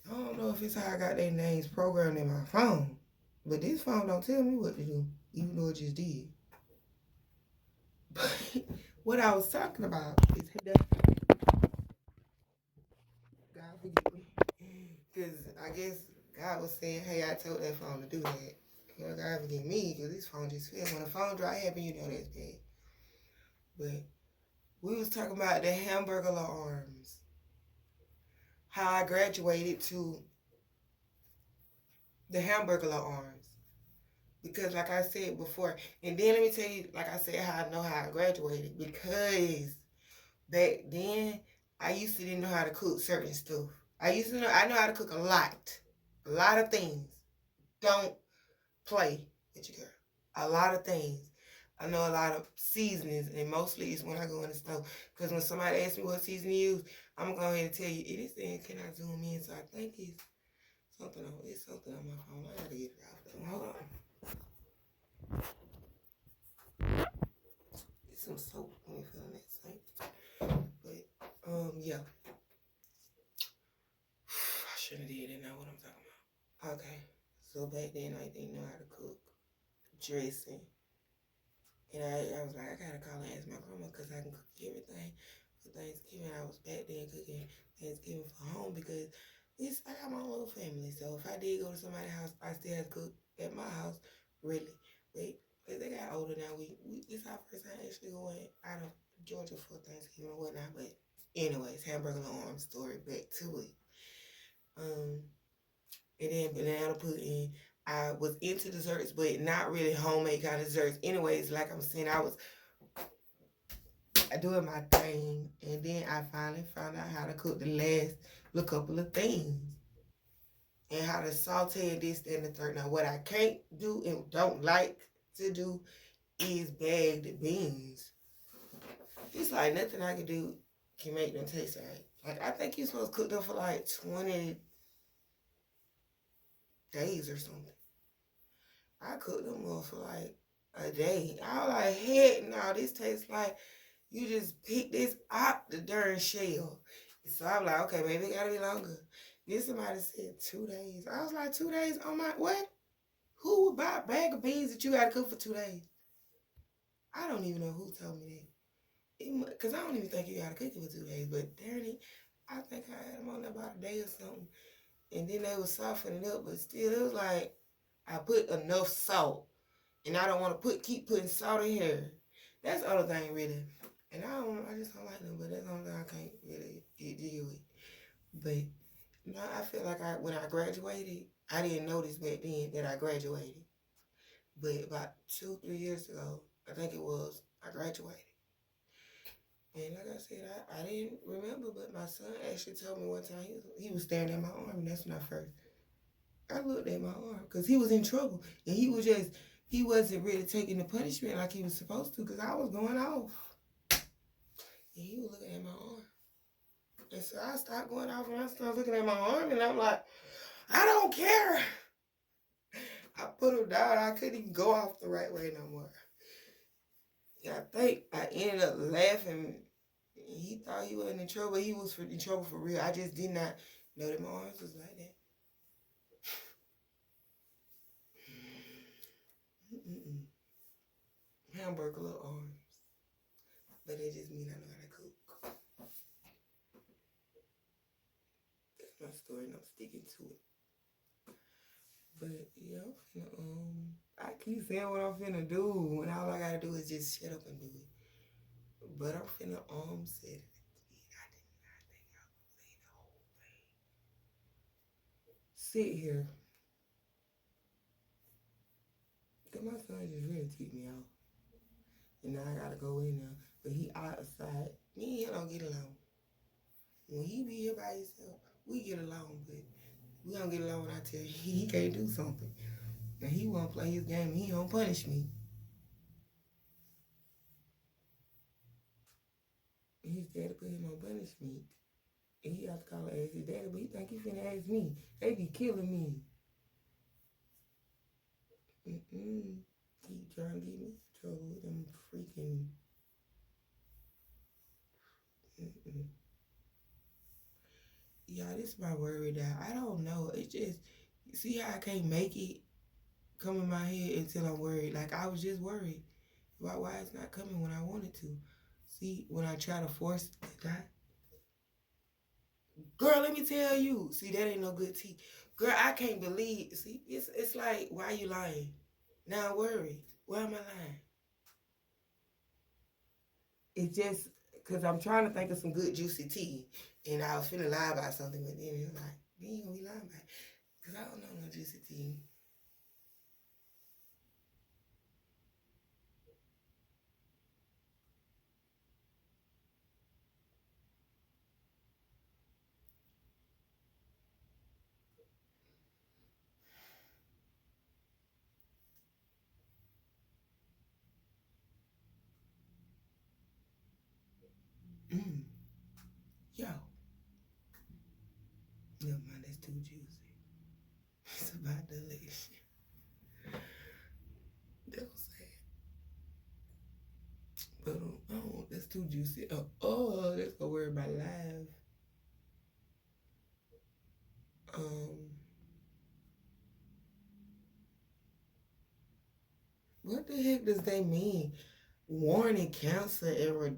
I don't know if it's how I got their names programmed in my phone, but this phone don't tell me what to do, even though it just did. But what I was talking about is that God forgive me. Because I guess God was saying, hey, I told that phone to do that. Well, God forgive me because this phone just fell. When the phone dry happen, you know that's bad. But we was talking about the hamburger arms. how I graduated to the hamburger arms. Because like I said before, and then let me tell you, like I said, how I know how I graduated. Because back then, I used to didn't know how to cook certain stuff. I know how to cook a lot of things. Don't play with your girl. A lot of things. I know a lot of seasonings, and mostly it's when I go in the store. Because when somebody asks me what seasoning to use, I'm going to go ahead and tell you. It is saying, can I zoom in? So I think it's something on my phone. I got to get it out. Hold on. Get some soap. Let me feel that same. But, yeah. I shouldn't have did it. Know what I'm talking about. Okay. So back then, I didn't know how to cook dressing. And I was like, I gotta call and ask my grandma because I can cook everything for Thanksgiving. I was back there cooking Thanksgiving for home because I got my own little family. So if I did go to somebody's house, I still had to cook at my house, really. But they got older now. This is our first time actually going out of Georgia for Thanksgiving or whatnot. But anyways, hamburger and arm story. Back to it. And then banana pudding. I was into desserts, but not really homemade kind of desserts. Anyways, like I'm saying, I was doing my thing, and then I finally found out how to cook the last little couple of things, and how to saute this, that, and the third. Now, what I can't do and don't like to do is bag the beans. It's like nothing I can do can make them taste right. Like I think you're supposed to cook them for like 20 days or something. I cooked them up for like a day. I was like, heck no, this tastes like you just picked this out the darn shell. So I'm like, okay, maybe it gotta be longer. Then somebody said 2 days. I was like, 2 days on my what? Who would buy a bag of beans that you gotta cook for 2 days? I don't even know who told me that. Because I don't even think you gotta cook it for 2 days. But darn it, I think I had them on there about a day or something. And then they was softening up, but still, it was like I put enough salt. And I don't want to keep putting salt in here. That's the other thing, really. And I just don't like them, but that's the only thing I can't really deal with. But no, I feel like when I graduated, I didn't notice back then that I graduated. But about 2-3 years ago, I think it was, I graduated. And like I said, I didn't remember, but my son actually told me one time he was staring at my arm, and that's when I looked at my arm because he was in trouble, and he wasn't really taking the punishment like he was supposed to because I was going off. And he was looking at my arm. And so I stopped going off and I started looking at my arm and I'm like, I don't care. I put him down. I couldn't even go off the right way no more. And I think I ended up laughing. He thought he wasn't in trouble. He was in trouble for real. I just did not know that my arms was like that. Hamburger little arms. But that just means I know how to cook. That's my story and I'm sticking to it. But yeah, I keep saying what I'm finna do and all I gotta do is just shut up and do it. But I'm finna set it. I did not think I was gonna say the whole thing. Sit here. Cause my son just really ticked me off. And now I gotta go in there. But he outside. Me and him don't get along. When he be here by himself, we get along, but we don't get along when I tell he can't do something. And he won't play his game and he don't punish me. And his daddy put him on punishment. And he have to call and ask his daddy, but he think he finna ask me. They be killing me. Keep trying to get me in trouble with them freaking. Yeah, this is my worry that I don't know. It's just, see how I can't make it come in my head until I'm worried. Like I was just worried about why it's not coming when I wanted to. See, when I try to force that. Girl, let me tell you. See, that ain't no good tea. Girl, I can't believe. See, it's like, why you lying? Now I'm worried. Why am I lying? It's just, Because I'm trying to think of some good juicy tea. And I was finna lie about something, but then it was like, then you gonna be lying about it. Because I don't know no juicy tea. Mm. Yo. Never mind, that's too juicy. It's about delicious. Don't say it. But oh, that's too juicy. Let's go worry about live. Um, what the heck does they mean? Warning cancer and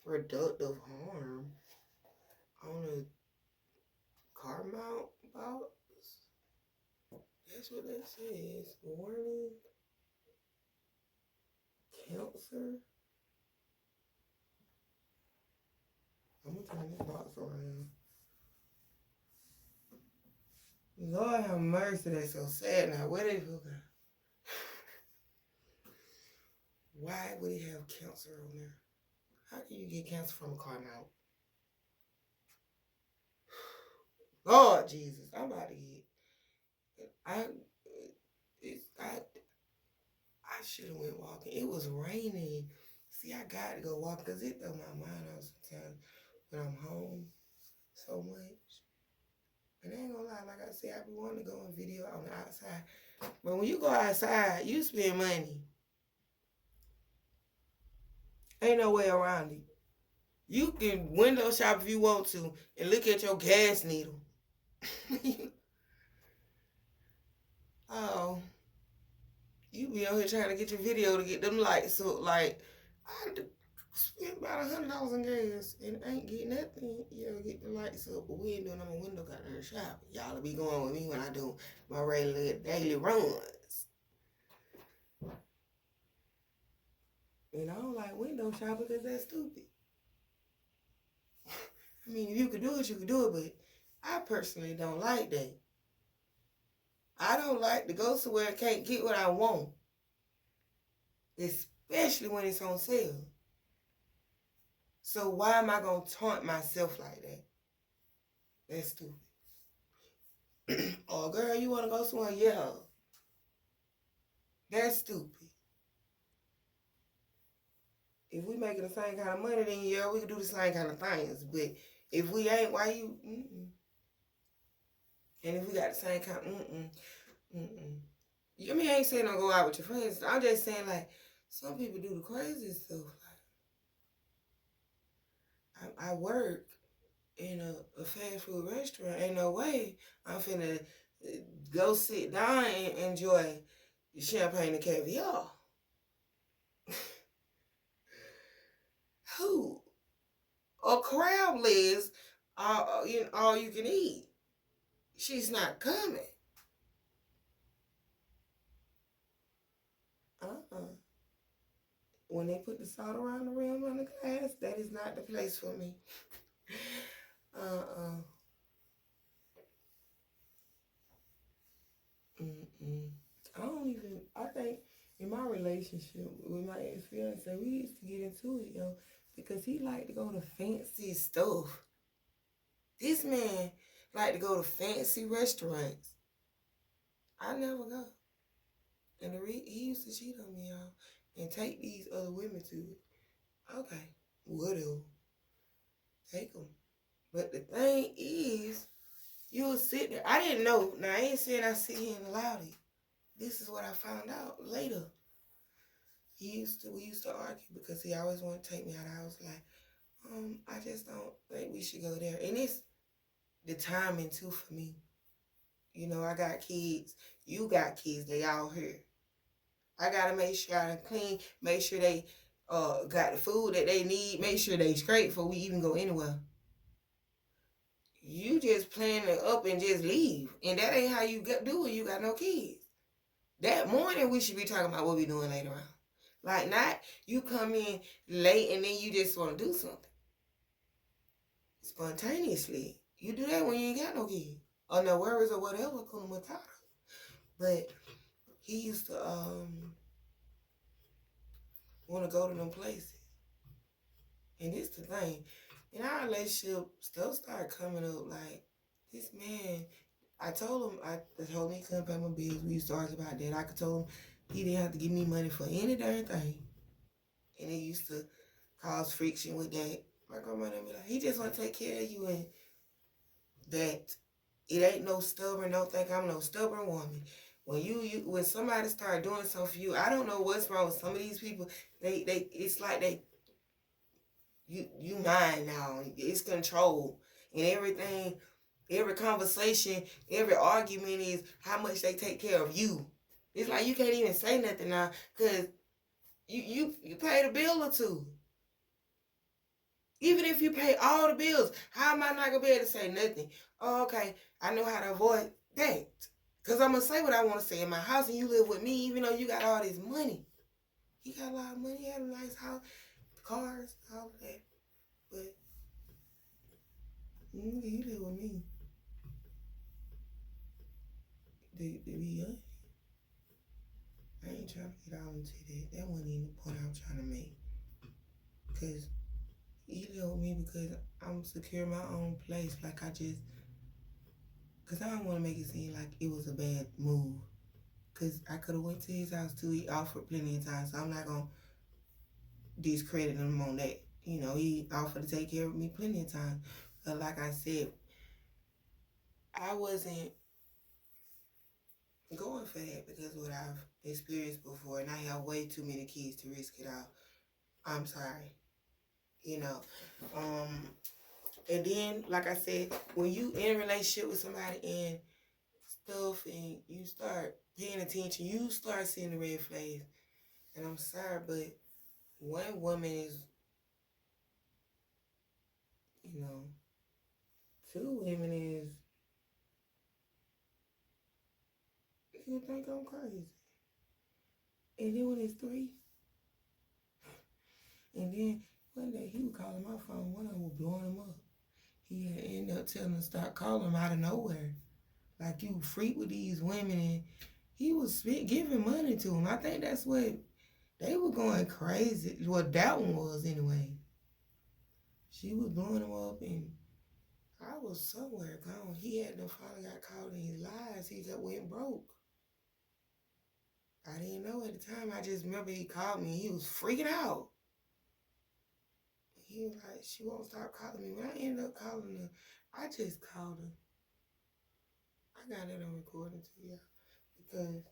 reproductive harm on a car mount box? That's what that says. Warning cancer. I'm gonna turn this box around. Lord have mercy, that's so sad now. Where they go? Why would he have cancer on there? How can you get cancer from a car mount? Lord Jesus, I'm about to get. I I should have went walking. It was raining. See, I got to go walk because it throw my mind out sometimes when I'm home so much. And I ain't gonna lie, like I said, I be wanting to go on video on the outside. But when you go outside, you spend money. Ain't no way around it. You can window shop if you want to and look at your gas needle. Oh, you be out here trying to get your video to get them lights. So like, I spent about $100 in gas and ain't getting nothing. Get the lights up. But we ain't doing no window got in the shop. Y'all be going with me when I do my regular daily runs. And I don't like window shopping because that's stupid. I mean, if you could do it, you could do it. But I personally don't like that. I don't like to go somewhere and can't get what I want. Especially when it's on sale. So why am I going to taunt myself like that? That's stupid. Oh, girl, you want to go somewhere? Yeah. That's stupid. If we making the same kind of money, then yeah, we can do the same kind of things. But if we ain't, why you? And if we got the same kind, I mean, I ain't saying don't go out with your friends. I'm just saying like some people do the crazy stuff. Like I work in a fast food restaurant. Ain't no way I'm finna go sit down and enjoy champagne and caviar. Who? Or crab legs, all you can eat. She's not coming. When they put the salt around the rim on the glass, that is not the place for me. I think in my relationship with my ex-fiance, we used to get into it, because he liked to go to fancy stuff. This man liked to go to fancy restaurants. I never go. And he used to cheat on me, y'all, and take these other women to it. Okay, whatever. Take them. But the thing is, you'll sit there. I didn't know. Now, I ain't saying I sit here and allowed it. This is what I found out later. We used to argue because he always wanted to take me out. I was like, I just don't think we should go there. And it's the timing too for me. I got kids. You got kids. They all here. I gotta make sure I clean. Make sure they got the food that they need. Make sure they straight before we even go anywhere. You just plan it up and just leave, and that ain't how you do it. You got no kids. That morning we should be talking about what we doing later on. Like, not you come in late and then you just want to do something spontaneously. You do that when you ain't got no kids or no worries or whatever, Kuna Matata. But he used to want to go to them places. And this the thing. In our relationship, stuff started coming up like this man. I told him he couldn't pay my bills. We used to argue about that. I could tell him he didn't have to give me money for any darn thing. And it used to cause friction with that. My grandmother be like, he just want to take care of you, and that it ain't no stubborn. Don't think I'm no stubborn woman. When when somebody start doing something for you, I don't know what's wrong with some of these people. They it's like you mine now. It's control and everything. Every conversation, every argument is how much they take care of you. It's like you can't even say nothing now because you paid a bill or two. Even if you pay all the bills, how am I not gonna be able to say nothing? Oh, okay, I know how to avoid that. Cause I'm gonna say what I want to say in my house, and you live with me, even though you got all this money. He got a lot of money, he had a nice house, cars, all of that. But he live with me. To be honest, I ain't trying to get all into that. That wasn't even the point I'm trying to make. Cause he live with me because I'm secure in my own place. Like cause I don't want to make it seem like it was a bad move. Cause I could have went to his house too. He offered plenty of times, so I'm not gonna discredit him on that. You know, he offered to take care of me plenty of times. But like I said, I wasn't going for that because of what I've experienced before, and I have way too many kids to risk it all. I'm sorry, you know. And then, like I said, when you in a relationship with somebody and stuff, and you start paying attention, you start seeing the red flags. And I'm sorry, but one woman is, you know, two women is, you think I'm crazy. And then when it's three, and then one day he was calling my phone, one of them was blowing him up. He had ended up telling him to start calling him out of nowhere. Like, you freak with these women, and he was giving money to him. I think that's what they were going crazy. What that one was anyway. She was blowing him up, and I was somewhere gone. He had finally got caught in his lies. He went broke. I didn't know at the time. I just remember he called me. He was freaking out. He was like, she won't stop calling me. When I ended up calling her, I just called her. I got that on recording too, yeah. Because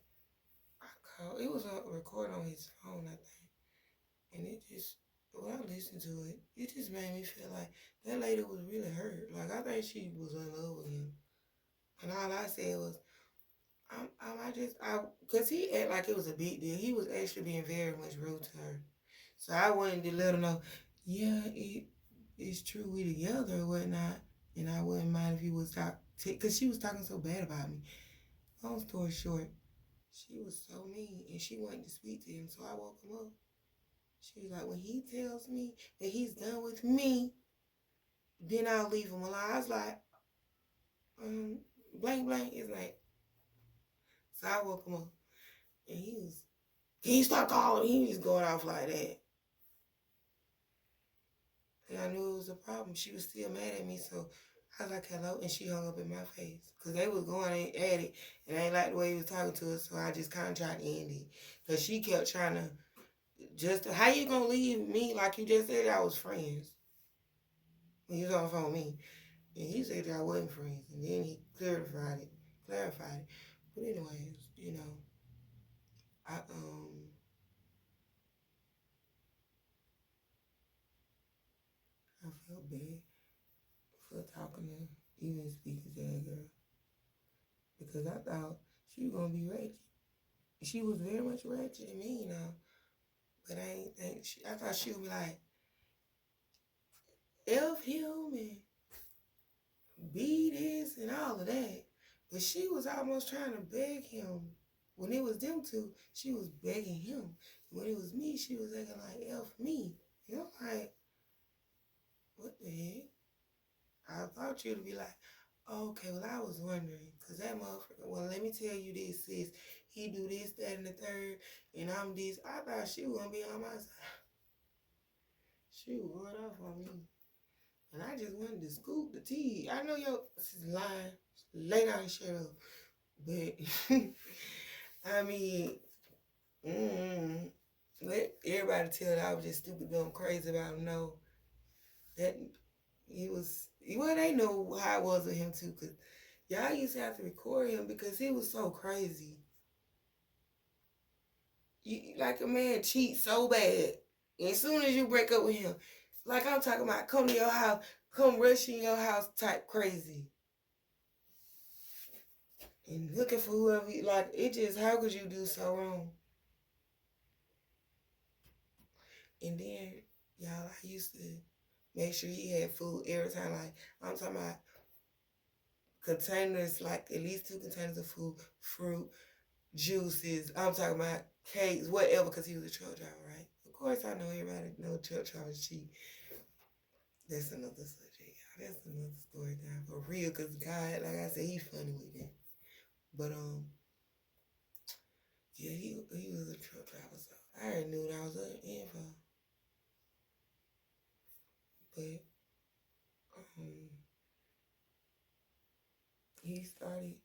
it was a record on his phone, I think. And it just, when I listened to it, it just made me feel like that lady was really hurt. Like, I think she was in love with him. And all I said was, because he acted like it was a big deal. He was actually being very much rude to her. So I wanted to let her know, yeah, it's true, we together or whatnot. And I wouldn't mind if he was because she was talking so bad about me. Long story short, she was so mean and she wanted to speak to him. So I woke him up. She was like, when he tells me that he's done with me, then I'll leave him alone. I was like, blank, blank, his name. So I woke him up. And can you stop calling? He was going off like that. And I knew it was a problem. She was still mad at me, so I was like, hello, and she hung up in my face. Because they was going at it, and I ain't like the way he was talking to us, so I just kind of tried to end it. Because she kept trying to, how you going to leave me like you just said I was friends? When you was on the phone with me. And he said that I wasn't friends, and then he clarified it. But anyways, you know, I felt bad for talking to, even speaking to that girl. Because I thought she was going to be ratchet. She was very much ratchet and mean now. But I ain't think, I thought she would be like, F him and be this and all of that. But she was almost trying to beg him. When it was them two, she was begging him. When it was me, she was acting like F me. And I'm like, what the heck? I thought you'd be like, oh, okay, well, I was wondering, because that motherfucker, well, let me tell you this, sis. He do this, that, and the third, and I'm this. I thought she was going to be on my side. She was off on me. And I just wanted to scoop the tea. I know this is lying. Lay down and shut up. But, I mean, let everybody tell that I was just stupid, dumb, crazy about him. No, that he was, well, they know how it was with him too, because y'all used to have to record him because he was so crazy. Like a man cheats so bad. And as soon as you break up with him, like I'm talking about, come to your house, come rush in your house type crazy. And looking for whoever, like, it just, how could you do so wrong? And then, y'all, I used to make sure he had food every time. Like, I'm talking about containers, like at least 2 containers of food, fruit, juices. I'm talking about cakes, whatever, because he was a truck driver, right? Of course, I know everybody know truck drivers cheat. That's another subject, y'all. That's another story time for real, because God, like I said, he funny with that. But, yeah, he was a truck driver, so I already knew what I was in for. But, he started,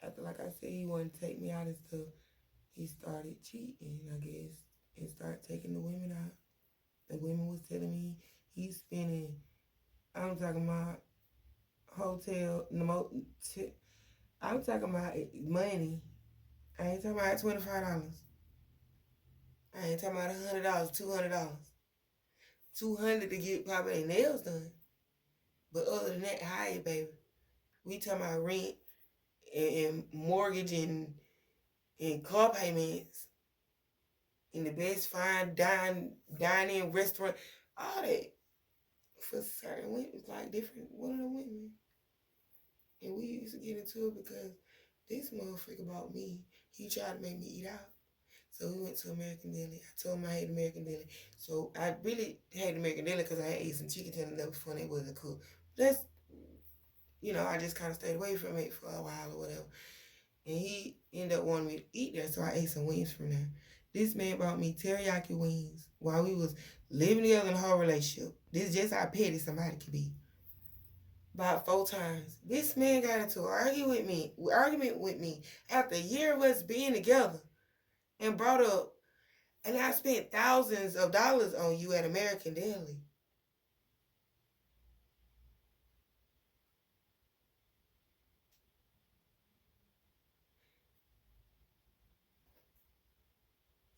after, like I said, he wanted to take me out and stuff, he started cheating, I guess, and started taking the women out. The women was telling me he's spending, I'm talking about hotel, I'm talking about money. I ain't talking about $25. I ain't talking about $100, $200. $200 to get probably their nails done. But other than that, hire, baby. We talking about rent and mortgage and car payments and the best fine dine-in restaurant, all that for certain women, like different one of the women. And we used to get into it because this motherfucker bought me. He tried to make me eat out. So we went to American Deli. I told him I hate American Deli. So I really hate American Deli because I had ate some chicken tender before and it wasn't cooked. That's, I just kind of stayed away from it for a while or whatever. And he ended up wanting me to eat there, so I ate some wings from there. This man brought me teriyaki wings while we was living together in a whole relationship. This is just how petty somebody could be. About 4 times. This man got into an argument with me after a year of us being together and brought up, and I spent thousands of dollars on you at American Deli.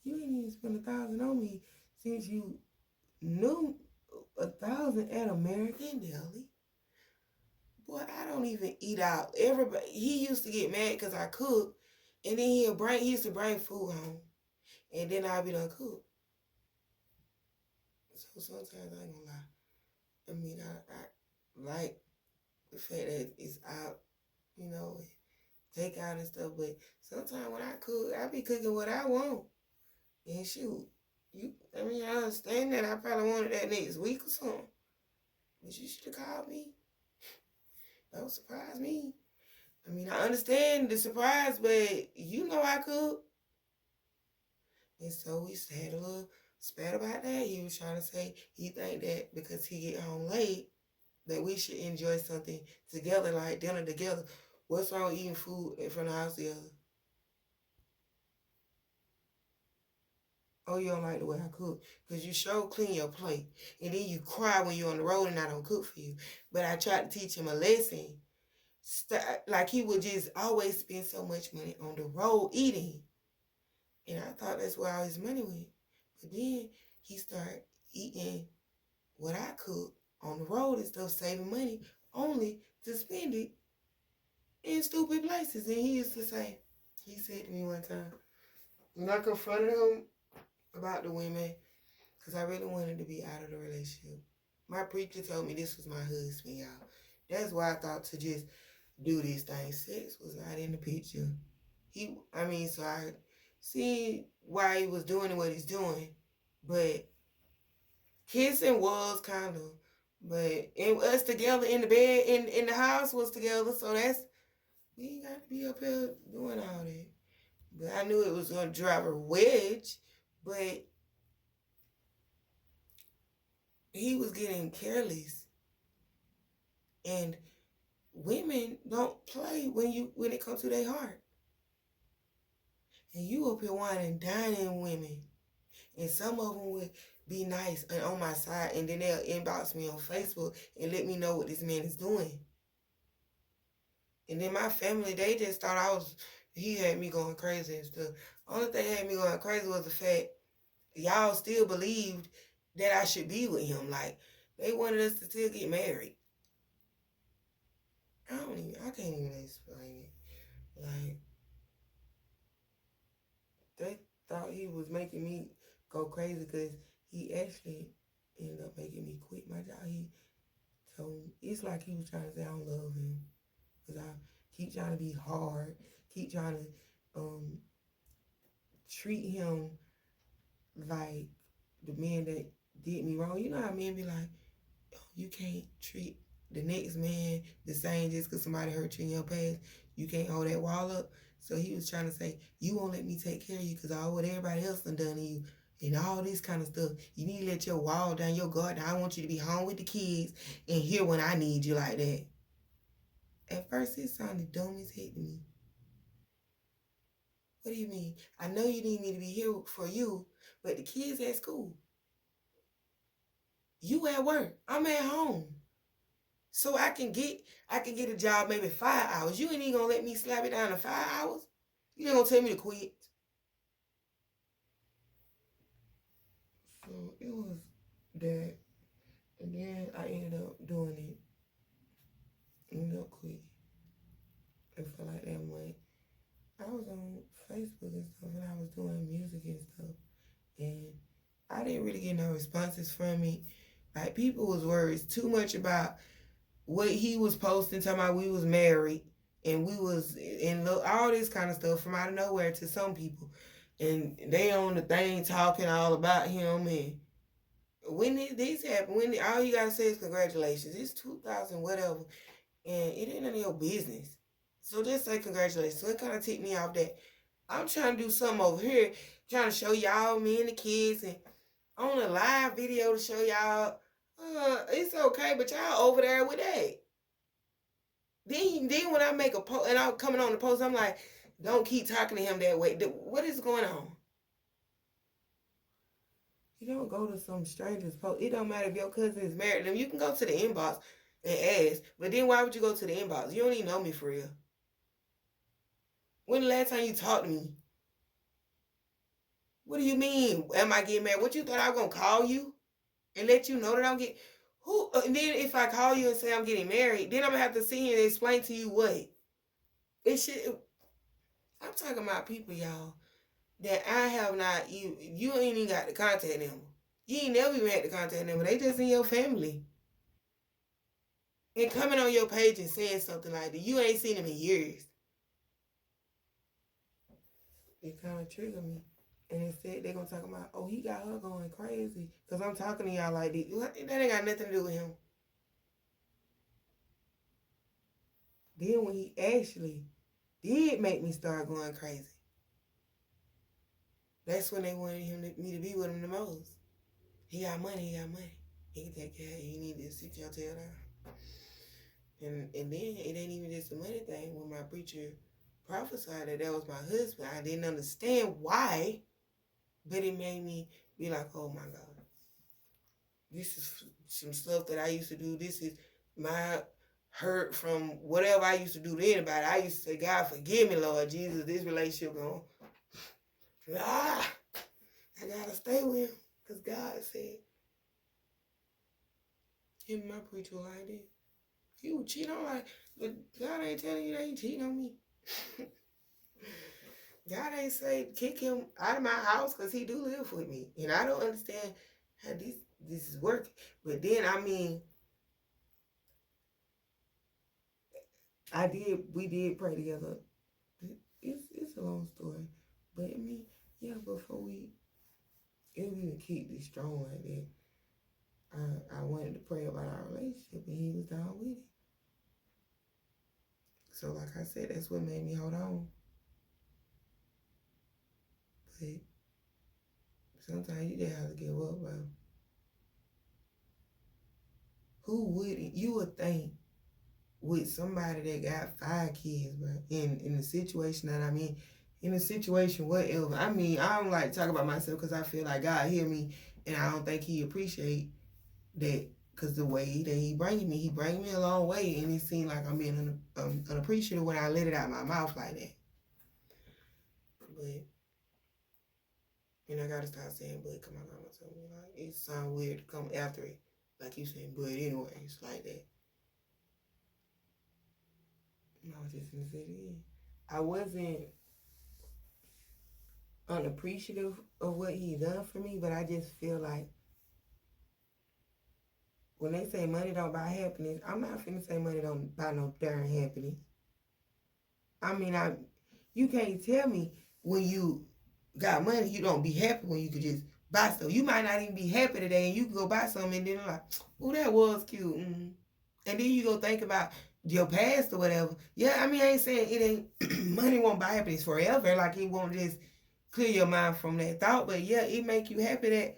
You ain't even spent $1,000 on me since you knew $1,000 at American Deli. Boy, I don't even eat out. Everybody, he used to get mad because I cook, and then he used to bring food home, and then I'll be done cook. So sometimes I ain't gonna lie. I mean, I like the fact that it's out, take out and stuff. But sometimes when I cook, I be cooking what I want. And shoot, I understand that I probably wanted that next week or something. But you should have called me. Don't surprise me. I understand the surprise, but I cook. And so we had a little spat about that. He was trying to say he think that because he get home late, that we should enjoy something together, like dinner together. What's wrong with eating food from the house together? Oh, you don't like the way I cook? Because you sure clean your plate. And then you cry when you're on the road and I don't cook for you. But I tried to teach him a lesson. Like he would just always spend so much money on the road eating. And I thought that's where all his money went. But then he started eating what I cook on the road and stuff, saving money only to spend it in stupid places. And he said to me one time, when I confronted him about the women, because I really wanted to be out of the relationship. My preacher told me this was my husband, y'all. That's why I thought to just do this thing. Sex was not in the picture. see why he was doing what he's doing. But kissing was kind of, but us together in the bed in the house was together. So that's we ain't got to be up here doing all that. But I knew it was gonna drive a wedge. But he was getting careless, and women don't play when it comes to their heart. And you up here whining, dining women. And some of them would be nice and on my side, and then they'll inbox me on Facebook and let me know what this man is doing. And then my family, they just thought he had me going crazy and stuff. Only thing that had me going crazy was the fact y'all still believed that I should be with him. Like, they wanted us to still get married. I can't even explain it. Like, they thought he was making me go crazy because he actually ended up making me quit my job. He told me, it's like he was trying to say I don't love him because I keep trying to be hard, keep trying to treat him like the man that did me wrong. You know how men be like, oh, you can't treat the next man the same just because somebody hurt you in your past. You can't hold that wall up. So he was trying to say, you won't let me take care of you because all what everybody else done to you and all this kind of stuff. You need to let your wall down, your guard down. I want you to be home with the kids and here when I need you like that. At first, it sounded dumb as heck to me. What do you mean? I know you need me to be here for you, but the kids at school. You at work. I'm at home. So I can get a job maybe 5 hours. You ain't even gonna let me slap it down to 5 hours? You ain't gonna tell me to quit. So it was that. And then I ended up doing it. Ended up quitting. And for like that month. I was on Facebook and stuff and I was doing music and stuff. And I didn't really get no responses from me. Like people was worried too much about what he was posting, talking about we was married and we was in all this kind of stuff from out of nowhere to some people. And they on the thing talking all about him. And when this happened, all you gotta say is congratulations. It's 2000 whatever, and it ain't none of your business. So just say congratulations. So it kind of ticked me off that I'm trying to do something over here, trying to show y'all, me and the kids, and on a live video to show y'all, it's okay, but y'all over there with that. Then when I make a post and I'm coming on the post, I'm like, don't keep talking to him that way. What is going on? You don't go to some stranger's post. It don't matter if your cousin is married. Then you can go to the inbox and ask. But then why would you go to the inbox? You don't even know me for real. When the last time you talked to me? What do you mean? Am I getting married? What you thought I was gonna call you and let you know that I'm getting who? And then if I call you and say I'm getting married, then I'm gonna have to sit here and explain to you what it should. I'm talking about people, y'all, that I have not. You ain't even got the contact number. You ain't never even had the contact number. They just in your family. And coming on your page and saying something like that, you ain't seen them in years. It kind of triggered me. And instead, they're going to talk about, oh, he got her going crazy. Because I'm talking to y'all like this. That ain't got nothing to do with him. Then when he actually did make me start going crazy, that's when they wanted me to be with him the most. He got money, he got money. He can take care of you. You need to sit your tail down. And then it ain't even just a money thing. When my preacher prophesied that was my husband, I didn't understand why, but it made me be like, oh my God, this is some stuff that I used to do. This is my hurt from whatever I used to do to anybody. I used to say, God, forgive me, Lord Jesus, this relationship going, I gotta stay with him. Because God said, him and my preacher like this. You cheat on like, but God ain't telling you that he cheating on me. God ain't say kick him out of my house because he do live with me. And I don't understand how this is working. But then, I mean, we did pray together. It's a long story. But I mean, yeah, before we even keep this strong like that, I wanted to pray about our relationship, and he was down with it. So, like I said, that's what made me hold on. But sometimes you just have to give up, bro. Who wouldn't? You would think with somebody that got 5 kids, bro, in the situation that I'm in a situation whatever. I mean, I don't like to talk about myself because I feel like God hear me, and I don't think He appreciate that. Cause the way that He bring me a long way, and it seems like I'm being unappreciative when I let it out my mouth like that. But and I gotta stop saying but, cause my grandma told me like it sound weird to come after it, like you saying but anyway, it's like that. I was just gonna say it again. I wasn't unappreciative of what He done for me, but I just feel like when they say money don't buy happiness, I'm not finna say money don't buy no darn happiness. I mean, you can't tell me when you got money you don't be happy when you could just buy stuff. You might not even be happy today, and you can go buy something, and then like, oh, that was cute, and then you go think about your past or whatever. Yeah, I mean, I ain't saying it ain't money won't buy happiness forever. Like it won't just clear your mind from that thought, but yeah, it make you happy that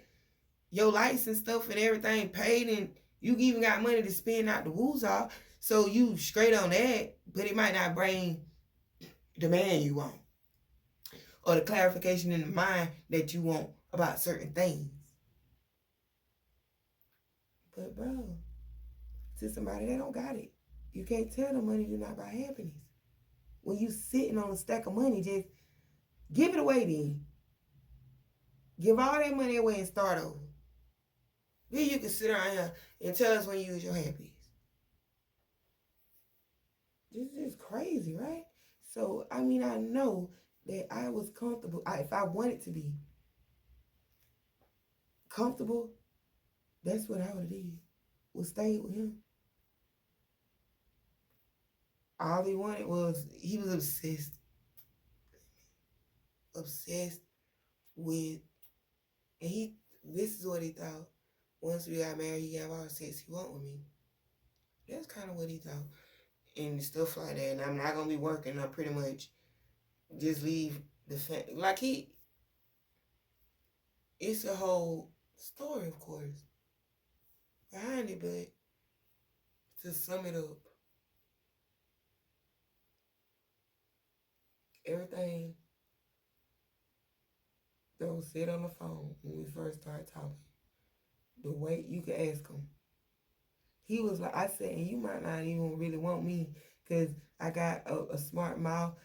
your lights and stuff and everything paid, and you even got money to spend out the woos off. So you straight on that, but it might not bring the man you want or the clarification in the mind that you want about certain things. But bro, to somebody that don't got it, you can't tell the money do not buy happiness. When you sitting on a stack of money, just give it away then. Give all that money away and start over. Then you can sit around here and tell us when you use your happiness. This is crazy, right? So, I mean, I know that I was comfortable. If I wanted to be comfortable, that's what I would have did. Would stay with him. All he wanted was, he was obsessed with, and this is what he thought. Once we got married, he got all the sex he want with me. That's kind of what he thought. And stuff like that. And I'm not going to be working. I pretty much just leave the like it's a whole story, of course, behind it, but to sum it up, everything that was said on the phone when we first started talking, the way you could ask him, he was like, I said, and you might not even really want me because I got a smart mouth.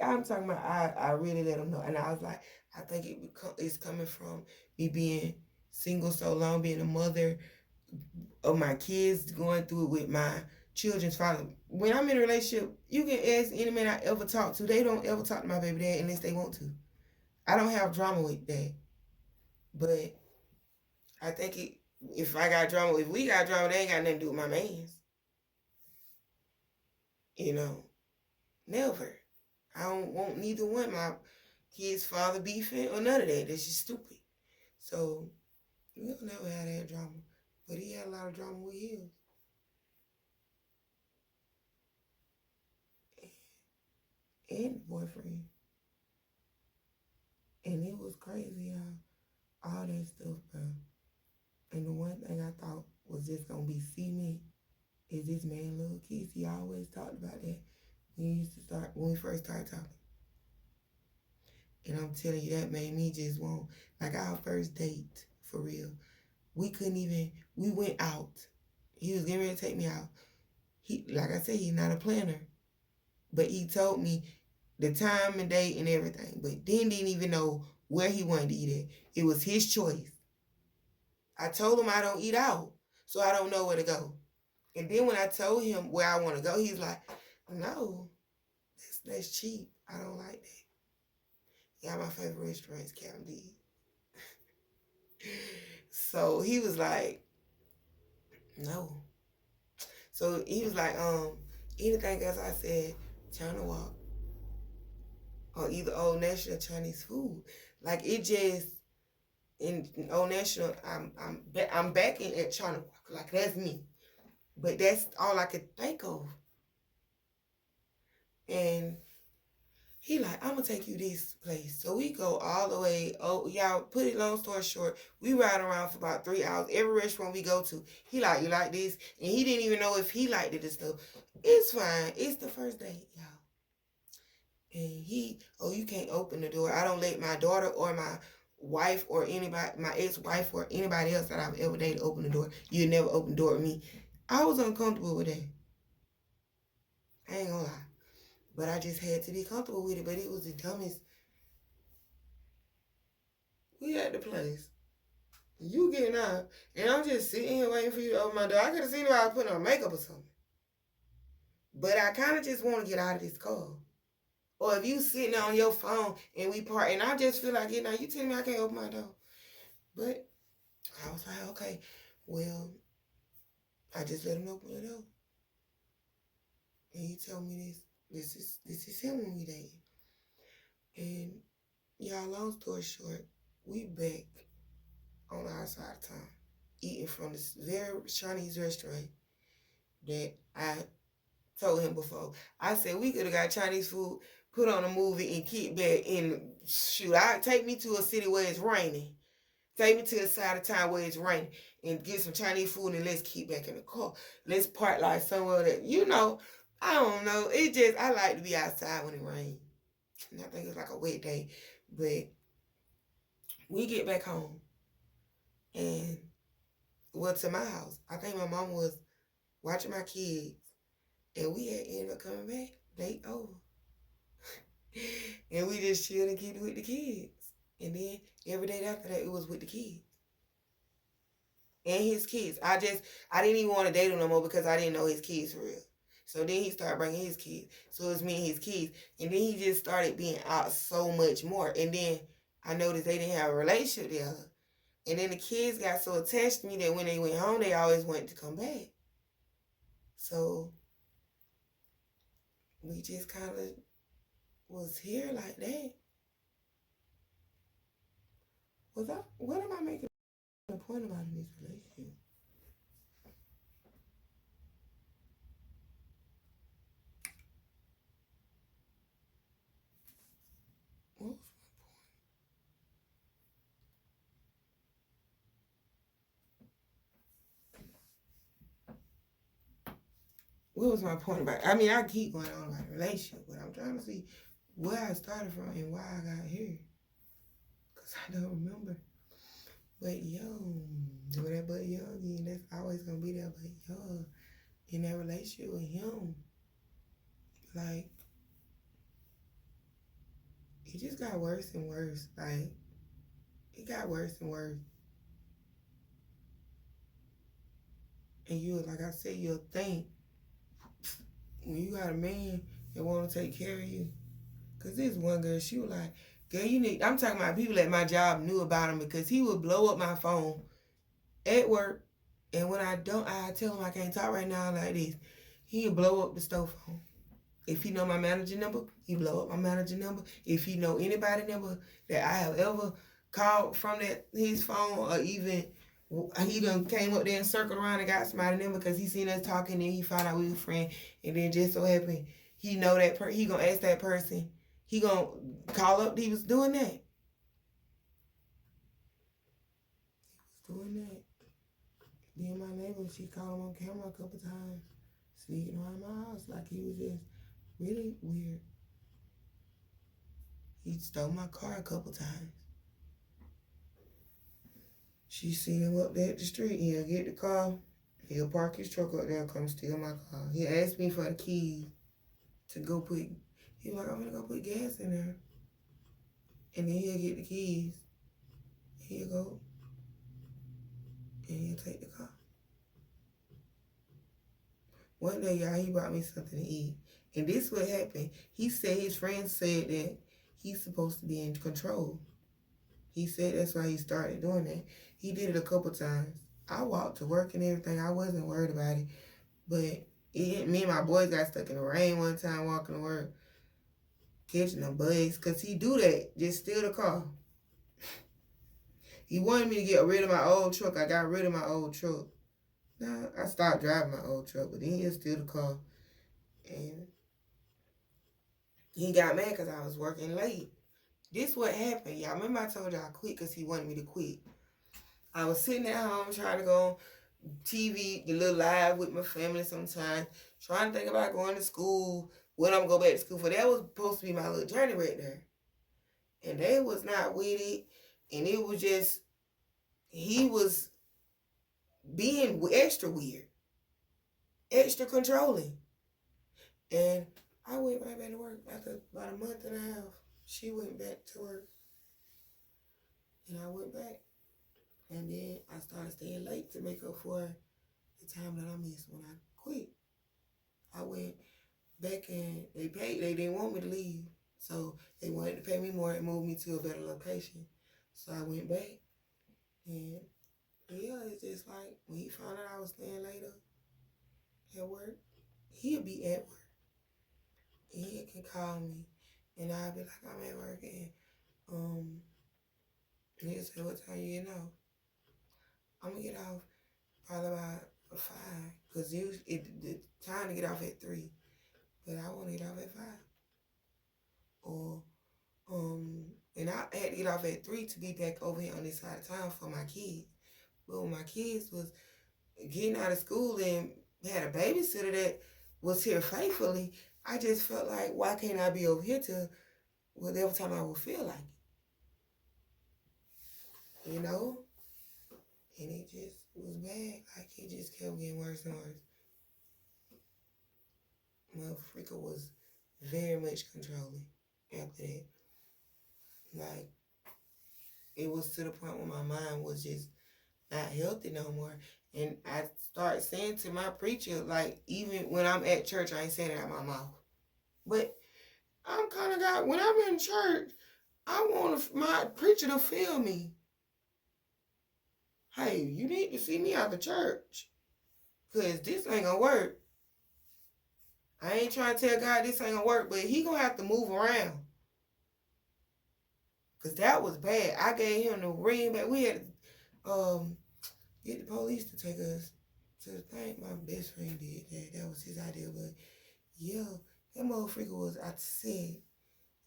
I'm talking about, I really let him know. And I was like, I think it's coming from me being single so long, being a mother of my kids, going through it with my children's father. When I'm in a relationship, you can ask any man I ever talk to, they don't ever talk to my baby dad unless they want to. I don't have drama with that. But I think if I got drama, if we got drama, they ain't got nothing to do with my mans. You know, never. I don't want neither one, my kid's father beefing or none of that. That's just stupid. So we'll never have that drama. But he had a lot of drama with him. And the boyfriend. And it was crazy how all that stuff, bro. And the one thing I thought was just gonna be cement is this man love kids. He always talked about that when we first started talking. And I'm telling you, that made me just want, like our first date, for real. We went out. He was getting ready to take me out. Like I said, he's not a planner. But he told me the time and date and everything. But then didn't even know where he wanted to eat at. It was his choice. I told him I don't eat out, so I don't know where to go. And then when I told him where I want to go, he's like, no, that's cheap. I don't like that. Yeah, my favorite restaurant is Captain D. So he was like, no. So he was like, anything else? I said, turn to walk. or either Old National or Chinese food. Like it just in Old National, I'm back in at China Walk. Like that's me, but that's all I could think of. And he like, I'm gonna take you this place. So we go all the way. Oh, y'all, put it long story short, we ride around for about 3 hours. Every restaurant we go to, he like, you like this? And he didn't even know if he liked it and stuff. It's fine. It's the first date, y'all. And you can't open the door. I don't let my daughter or my wife or anybody, my ex-wife or anybody else that I've ever dated open the door. You never open the door with me. I was uncomfortable with that. I ain't gonna lie. But I just had to be comfortable with it. But it was the dumbest. We at the place. You getting out. And I'm just sitting here waiting for you to open my door. I could have seen if I was putting on makeup or something. But I kind of just want to get out of this car. Or if you sitting on your phone and we part, and I just feel like getting out, you tell me I can't open my door. But I was like, okay, well, I just let him open the door. And he told me this is him when we dated. And y'all, long story short, we back on our side of town, eating from this very Chinese restaurant that I told him before. I said we could have got Chinese food, put on a movie, and kick back and shoot. Take me to a city where it's raining. Take me to the side of town where it's raining and get some Chinese food and let's keep back in the car. Let's park like somewhere that, I don't know. It just, I like to be outside when it rains. And I think it's like a wet day. But we get back home and, well, to my house. I think my mom was watching my kids and we had ended up coming back. Date over. And we just chilled and kept it with the kids. And then every day after that, it was with the kids. And his kids. I didn't even want to date him no more because I didn't know his kids for real. So then he started bringing his kids. So it was me and his kids. And then he just started being out so much more. And then I noticed they didn't have a relationship together. And then the kids got so attached to me that when they went home, they always wanted to come back. So we just kind of was here like that. What am I making a point about in this relationship? What was what was my point about? I mean, I keep going on about the relationship, but I'm trying to see where I started from and why I got here. Because I don't remember. But that but young, that's always going to be there. But yo, in that relationship with him, like, it just got worse and worse. Like, it got worse and worse. And like I said, you'll think when you got a man that want to take care of you. Because this one girl, she was like, girl, I'm talking about people at my job knew about him because he would blow up my phone at work. And when I tell him I can't talk right now like this. He'll blow up the stove phone. If he know my manager number, he blow up my manager number. If he know anybody number that I have ever called from his phone, or even he done came up there and circled around and got somebody number because he seen us talking and he found out we were friends. And then just so happened, he know that he gonna ask that person. He gonna call up. He was doing that. Then my neighbor, she called him on camera a couple times, sneaking around my house like he was just really weird. He stole my car a couple times. She seen him up there at the street. He'll get the car. He'll park his truck up there and come steal my car. He asked me for the keys to go put. He was like, I'm gonna go put gas in there. And then he'll get the keys. He'll go. And he'll take the car. One day, y'all, he brought me something to eat. And this what happened. He said his friends said that he's supposed to be in control. He said that's why he started doing that. He did it a couple times. I walked to work and everything. I wasn't worried about it. But me and my boys got stuck in the rain one time walking to work. catching the bugs, because he do that, just steal the car. He wanted me to get rid of my old truck. I got rid of my old truck. Nah, I stopped driving my old truck, but then he'll steal the car. And he got mad because I was working late. This what happened, y'all. Remember I told y'all I quit because he wanted me to quit. I was sitting at home trying to go on TV, get a little live with my family sometimes, trying to think about going to school, when I'm going to go back to school for. That was supposed to be my little journey right there. And they was not with it. And it was just, he was being extra weird, extra controlling. And I went right back to work after about a month and a half. She went back to work. And I went back. And then I started staying late to make up for the time that I missed when I quit. I went back and they didn't want me to leave. So they wanted to pay me more and move me to a better location. So I went back. And yeah, it's just like when he found out I was staying later at work, he'll be at work. And he can call me. And I'll be like, I'm at work. And he'll say, what time you getting off? I'm going to get off probably about 5. Because the time to get off at 3. But I want to get off at 5. Or, and I had to get off at 3 to be back over here on this side of town for my kids. But when my kids was getting out of school and had a babysitter that was here faithfully, I just felt like, why can't I be over here till whatever time I would feel like it? You know? And it just was bad. Like, it just kept getting worse and worse. Motherfucker was very much controlling after that. Like, it was to the point where my mind was just not healthy no more. And I started saying to my preacher, like, even when I'm at church, I ain't saying it out my mouth. But I'm kind of guy, when I'm in church, I want my preacher to feel me. Hey, you need to see me out the church. Because this ain't going to work. I ain't trying to tell God this ain't going to work, but he going to have to move around. Because that was bad. I gave him the ring back. We had to get the police to take us to the thing. My best friend did that. That was his idea. But, yeah, that motherfucker was, I said,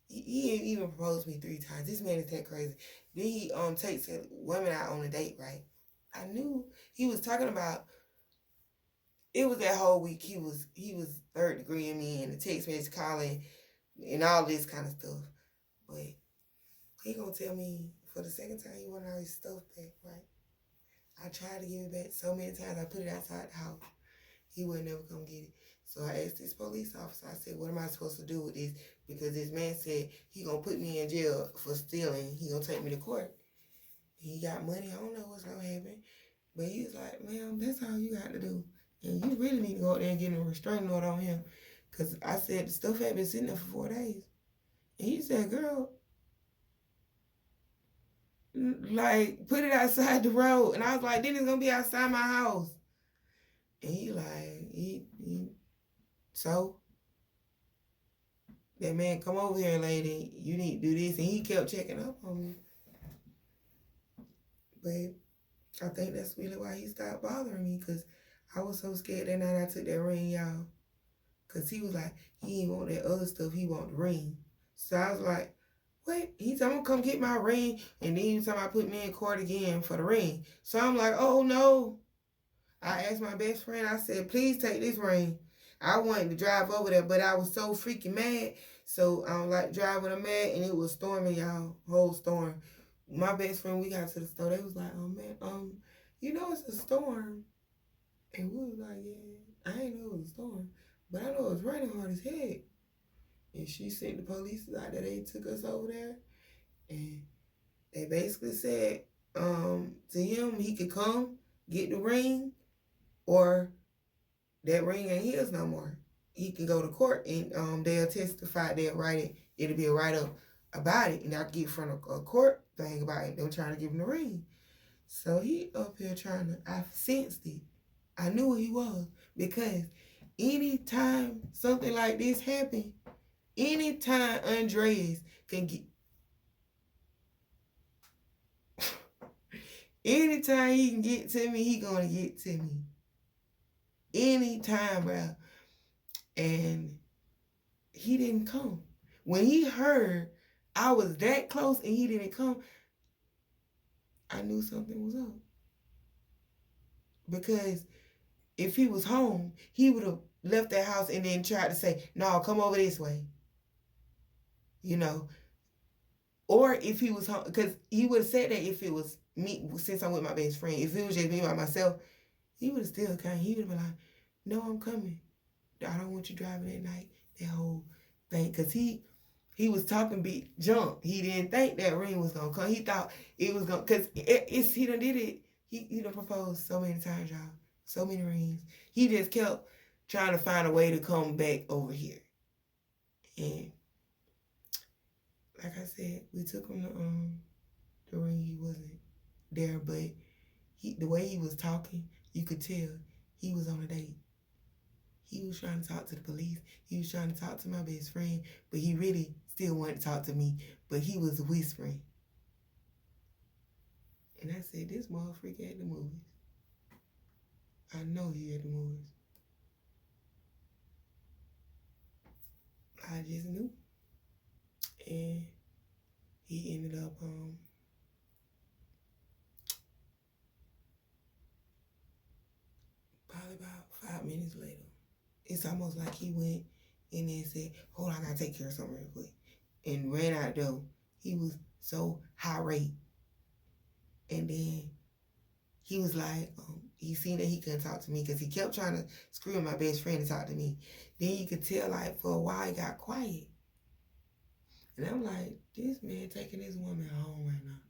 he even proposed me 3 times. This man is that crazy. Then he takes a woman out on a date, right? I knew he was talking about, it was that whole week he was 3rd degree in me and the text message calling and all this kind of stuff. But he gonna tell me for the second time he wanted all his stuff back, right? I tried to give it back so many times. I put it outside the house. He would never come get it. So I asked this police officer, I said, what am I supposed to do with this? Because this man said he gonna put me in jail for stealing. He gonna take me to court. He got money. I don't know what's gonna happen. But he was like, ma'am, that's all you got to do. And you really need to go out there and get a restraining order on him. Because I said the stuff had been sitting there for 4 days. And he said, girl, like, put it outside the road. And I was like, then it's going to be outside my house. And he like, so? That man, come over here, lady. You need to do this. And he kept checking up on me. But I think that's really why he stopped bothering me. Because I was so scared that night I took that ring, y'all. Because he was like, he didn't want that other stuff. He want the ring. So I was like, what? He said, I'm going to come get my ring. And then he was talking about putting me in court again for the ring. So I'm like, oh, no. I asked my best friend, I said, please take this ring. I wanted to drive over there, but I was so freaking mad. So I don't like driving when I'm mad, and it was storming, y'all. Whole storm. My best friend, we got to the store. They was like, oh, man, you know it's a storm. And we was like, yeah, I ain't know it was a storm. But I know it was raining hard as heck. And she sent the police out there. They took us over there. And they basically said to him, he could come, get the ring, or that ring ain't his no more. He can go to court and they'll testify, they'll write it, it'll be a write-up about it. And I'll get from a court thing about it. They were trying to give him the ring. So he up here trying to, I sensed it. I knew what he was. Because anytime something like this happened, Anytime Andreas can get, anytime he can get to me, he gonna get to me. Anytime, bro. And he didn't come. When he heard I was that close and he didn't come, I knew something was up. Because if he was home, he would have left that house and then tried to say, no, come over this way. You know. Or if he was home, because he would have said that if it was me, since I'm with my best friend. If it was just me by myself, he would have still come. He would have been like, no, I'm coming. I don't want you driving at night. That whole thing. Because he was talking big junk. He didn't think that ring was going to come. He thought it was going to, because he done did it. He done proposed so many times, y'all. So many rings. He just kept trying to find a way to come back over here. And like I said, we took him to the ring. He wasn't there, but the way he was talking, you could tell he was on a date. He was trying to talk to the police. He was trying to talk to my best friend, but he really still wanted to talk to me, but he was whispering. And I said, this motherfucker at the movies. I know he at the movies. I just knew. And he ended up probably about 5 minutes later. It's almost like he went in there and said, hold on, I gotta take care of something real quick. And ran out the door. He was so irate. And then he was like, he seen that he couldn't talk to me because he kept trying to screw with my best friend to talk to me. Then you could tell, like, for a while, he got quiet. And I'm like, this man taking this woman home right now.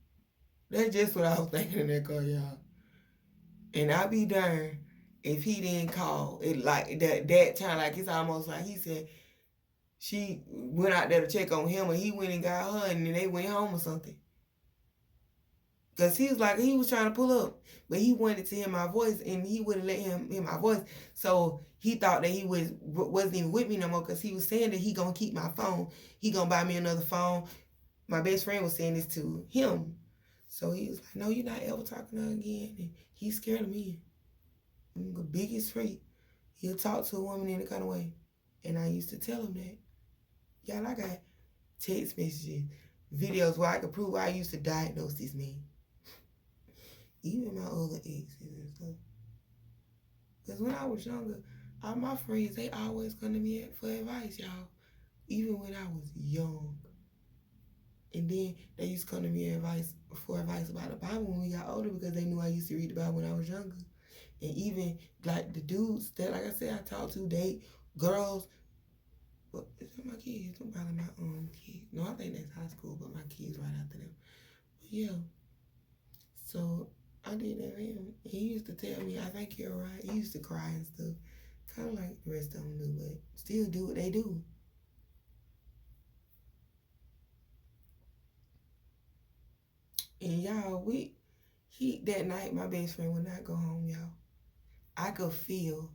That's just what I was thinking in that car, y'all. And I'll be darned if he didn't call it like that time. Like, it's almost like he said she went out there to check on him and he went and got her and then they went home or something. Because he was like, he was trying to pull up, but he wanted to hear my voice and he wouldn't let him hear my voice. So he thought that he wasn't even with me no more because he was saying that he going to keep my phone. He going to buy me another phone. My best friend was saying this to him. So he was like, no, you're not ever talking to her again. And he's scared of me. I'm the biggest freak. He'll talk to a woman in a kind of way. And I used to tell him that. Y'all, I got text messages, videos where I could prove I used to diagnose this man. Even my other exes and stuff. Because when I was younger, all my friends, they always come to me for advice, y'all. Even when I was young. And then they used to come to me for advice about the Bible when we got older because they knew I used to read the Bible when I was younger. And even like the dudes that, like I said, I talked to, date girls. But is that my kids? Don't bother my kids. No, I think that's high school, but my kids right after them. But yeah. So I did that for him. He used to tell me, I think you're right. He used to cry and stuff. Kind of like the rest of them do, but still do what they do. And y'all, that night, my best friend would not go home, y'all. I could feel,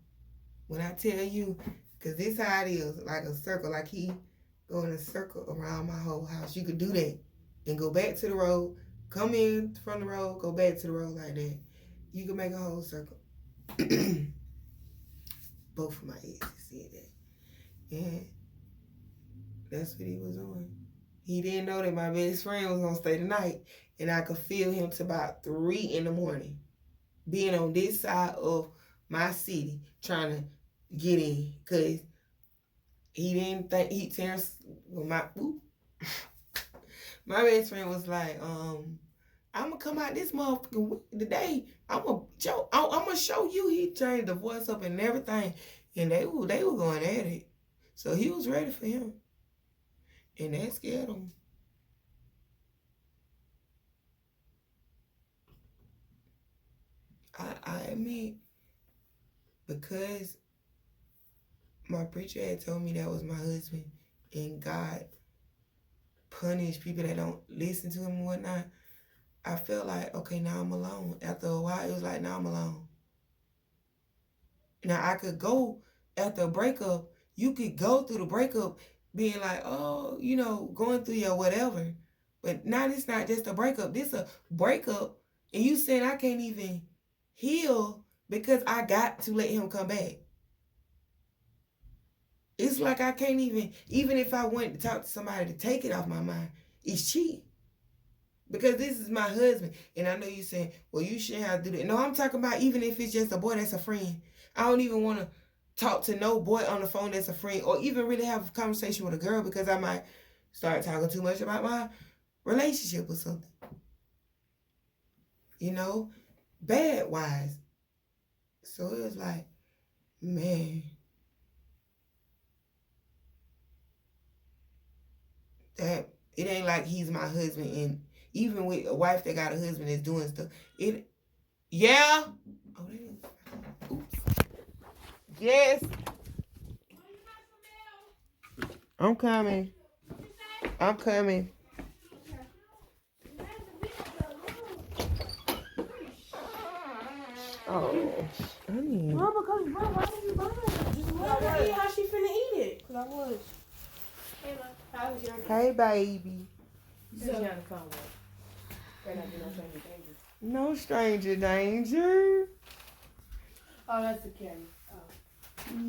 when I tell you, because this how it is, like a circle, like he go in a circle around my whole house. You could do that and go back to the road, come in from the road, go back to the road like that. You can make a whole circle. Both of my exes said that. And that's what he was doing. He didn't know that my best friend was going to stay the night. And I could feel him to about 3 in the morning. Being on this side of my city, trying to get in. Because he didn't think, Terrence, my best friend was like, I'm going to come out this motherfucking today. I'm going to show you. He turned the voice up and everything. And they were going at it. So he was ready for him. And that scared him. I admit, because my preacher had told me that was my husband and God punished people that don't listen to him and whatnot, I felt like, okay, now I'm alone. After a while, it was like, now I'm alone. Now I could go after a breakup. You could go through the breakup, being like, oh, going through your whatever. But now this not just a breakup. This a breakup, and you saying I can't even heal because I got to let him come back. It's like I can't even if I went to talk to somebody to take it off my mind, it's cheap. Because this is my husband. And I know you saying, well, you shouldn't have to do that. No, I'm talking about even if it's just a boy that's a friend. I don't even want to talk to no boy on the phone that's a friend or even really have a conversation with a girl because I might start talking too much about my relationship or something. Bad wise. So it was like, man, that it ain't like he's my husband. And even with a wife that got a husband that's doing stuff, yeah. Oh, oops. Yes. I'm coming. I'm coming. Oh, I mean. Bro, because why did you buy it? Just let her eat how she finna eat it. Cause I was. Hey, man. How was your day? Hey, baby. No stranger danger. Oh, that's the camera. Oh.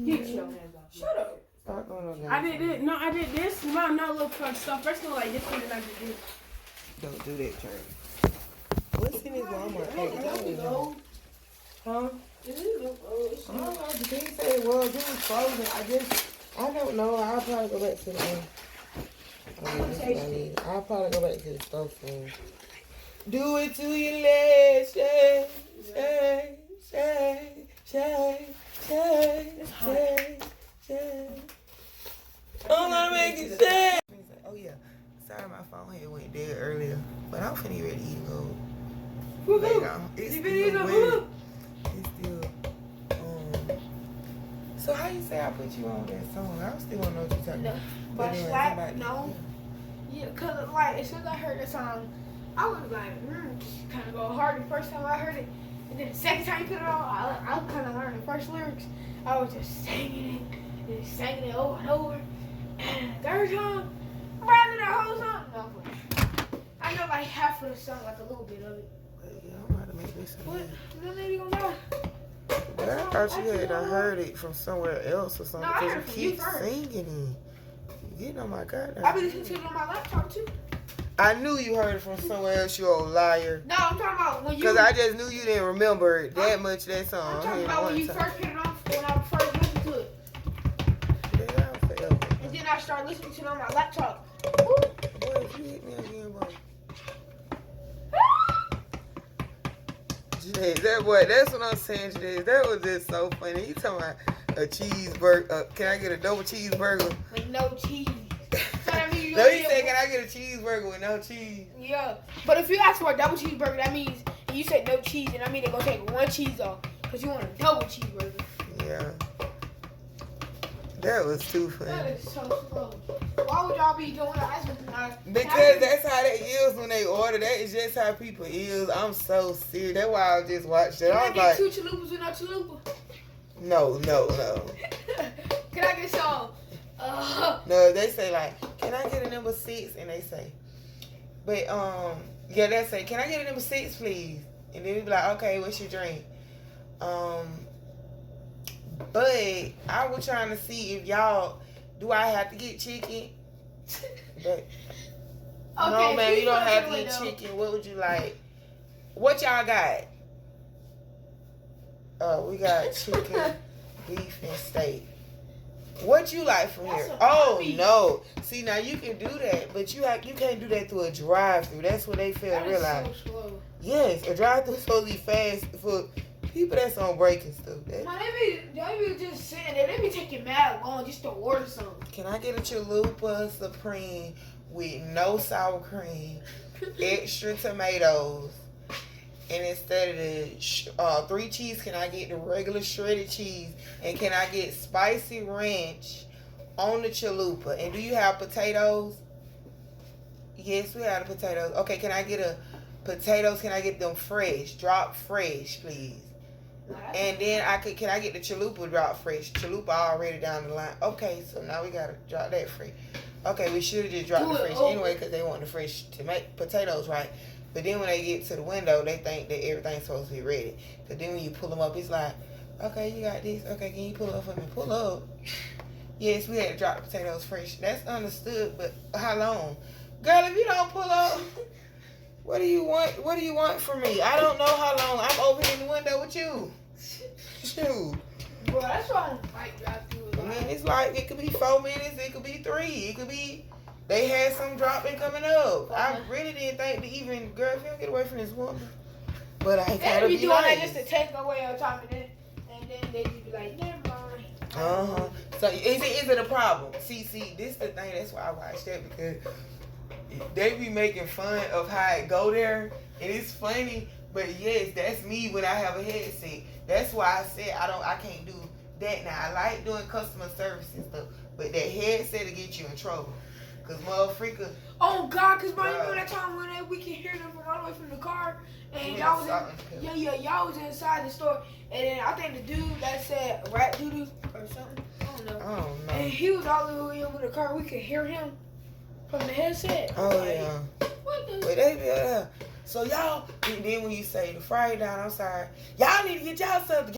Get your hands off. Shut up. Start going on. I did this. No, I did this. No, not little crunch stuff. First of all, like this one, and I did this. Don't do that, Trey. What's in his Walmart package? Huh? It is old. I don't know. The thing said it was frozen. I don't know. I'll probably go back to the I'll probably go back to the store soon. Do it to your legs, shake. I'm gonna make it shake. Oh yeah, sorry my phone had went dead earlier, but I'm finna ready to eat gold. It's still so how you say I put you on that song? I still don't know what you're talking about. But anyway, no. Yeah, cause like as soon as I heard the song, I was like, kind of go hard the first time I heard it, and then the second time you put it on, I kind of learned the first lyrics. I was just singing it, and singing it over and over. And the third time, rather than the whole song, no. I know like half of the song, like a little bit of it. Yeah, I'm about to make this. What? No lady gonna die. But I thought you had heard it from somewhere else or something because heard it you keep from you first. singing it. You getting on my goddamn. I be listening to it on my laptop too. I knew you heard it from somewhere else, you old liar. No, I'm talking about when you. Because I just knew you didn't remember it that much, that song. I'm talking about when you first put it on, when I first listened to it. Yeah, and then I started listening to it on my laptop. Boy, if you hit me again, boy. That's what I'm saying, Jadae. That was just so funny. You talking about a cheeseburger? Can I get a double cheeseburger with no cheese? So that means no, he said, can I get a cheeseburger with no cheese? Yeah, but if you ask for a double cheeseburger, that means you said no cheese, and I mean they're gonna take one cheese off because you want a double cheeseburger. Yeah, that was too funny. That is so slow. Why would y'all be doing that? Because that's how they is when they order. That is just how people is. I'm so serious. That's why I just watched it. Can I get 2 chalupas with no chalupa? No. Can I get some? No, they say like, can I get a number 6? And they say, but yeah, they say, can I get a number 6, please? And then we be like, okay, what's your drink? But I was trying to see if y'all, do I have to get chicken? But no, man, you don't have to get chicken. What would you like? What y'all got? We got chicken, beef, and steak. What you like from here? Oh no! See, now you can do that, but you can't do that through a drive-through. That's what they fail to realize. So slow. Yes, a drive-through is supposed to be fast for people that's on break and stuff. They be just sitting there. They be taking mad long just to order something. Can I get a chalupa supreme with no sour cream, extra tomatoes, and instead of the 3 cheese, can I get the regular shredded cheese? And can I get spicy ranch on the chalupa? And do you have potatoes? Yes, we have the potatoes. Okay, can I get potatoes? Can I get them fresh? Drop fresh, please. And then can I get the chalupa drop fresh? Chalupa already down the line. Okay, so now we gotta drop that fresh. Okay, we should have just dropped the fresh anyway because they want the fresh potatoes, right? But then when they get to the window, they think that everything's supposed to be ready. So then when you pull them up, it's like, okay, you got this. Okay, can you pull up for me? Pull up. Yes, we had to drop the potatoes fresh. That's understood, but how long? Girl, if you don't pull up, what do you want? What do you want from me? I don't know how long. I'm over here in the window with you. Shoot. Bro, that's why I don't like drive-through. I mean, it's like, it could be 4 minutes, it could be 3, it could be, they had some dropping coming up. I really didn't think to even, girl, if you don't get away from this woman. But I ain't gotta be doing nice. that just to take away your time, and then they be like, never mind. So is it a problem? See, this is the thing. That's why I watch that, because they be making fun of how it go there, and it's funny. But yes, that's me when I have a headset. That's why I said I can't do that now. I like doing customer service and stuff, but that headset will get you in trouble. Cause motherfucker. Oh God, cause man, you know that time when we can hear them from all the way from the car, and y'all was y'all was inside the store, and then I think the dude that said rat doodoo or something, I don't know. And he was all the way over the car. We could hear him from the headset. Oh yeah. What the? But they so y'all, and then when you say the fry down, I'm sorry, y'all need to get y'all stuff together.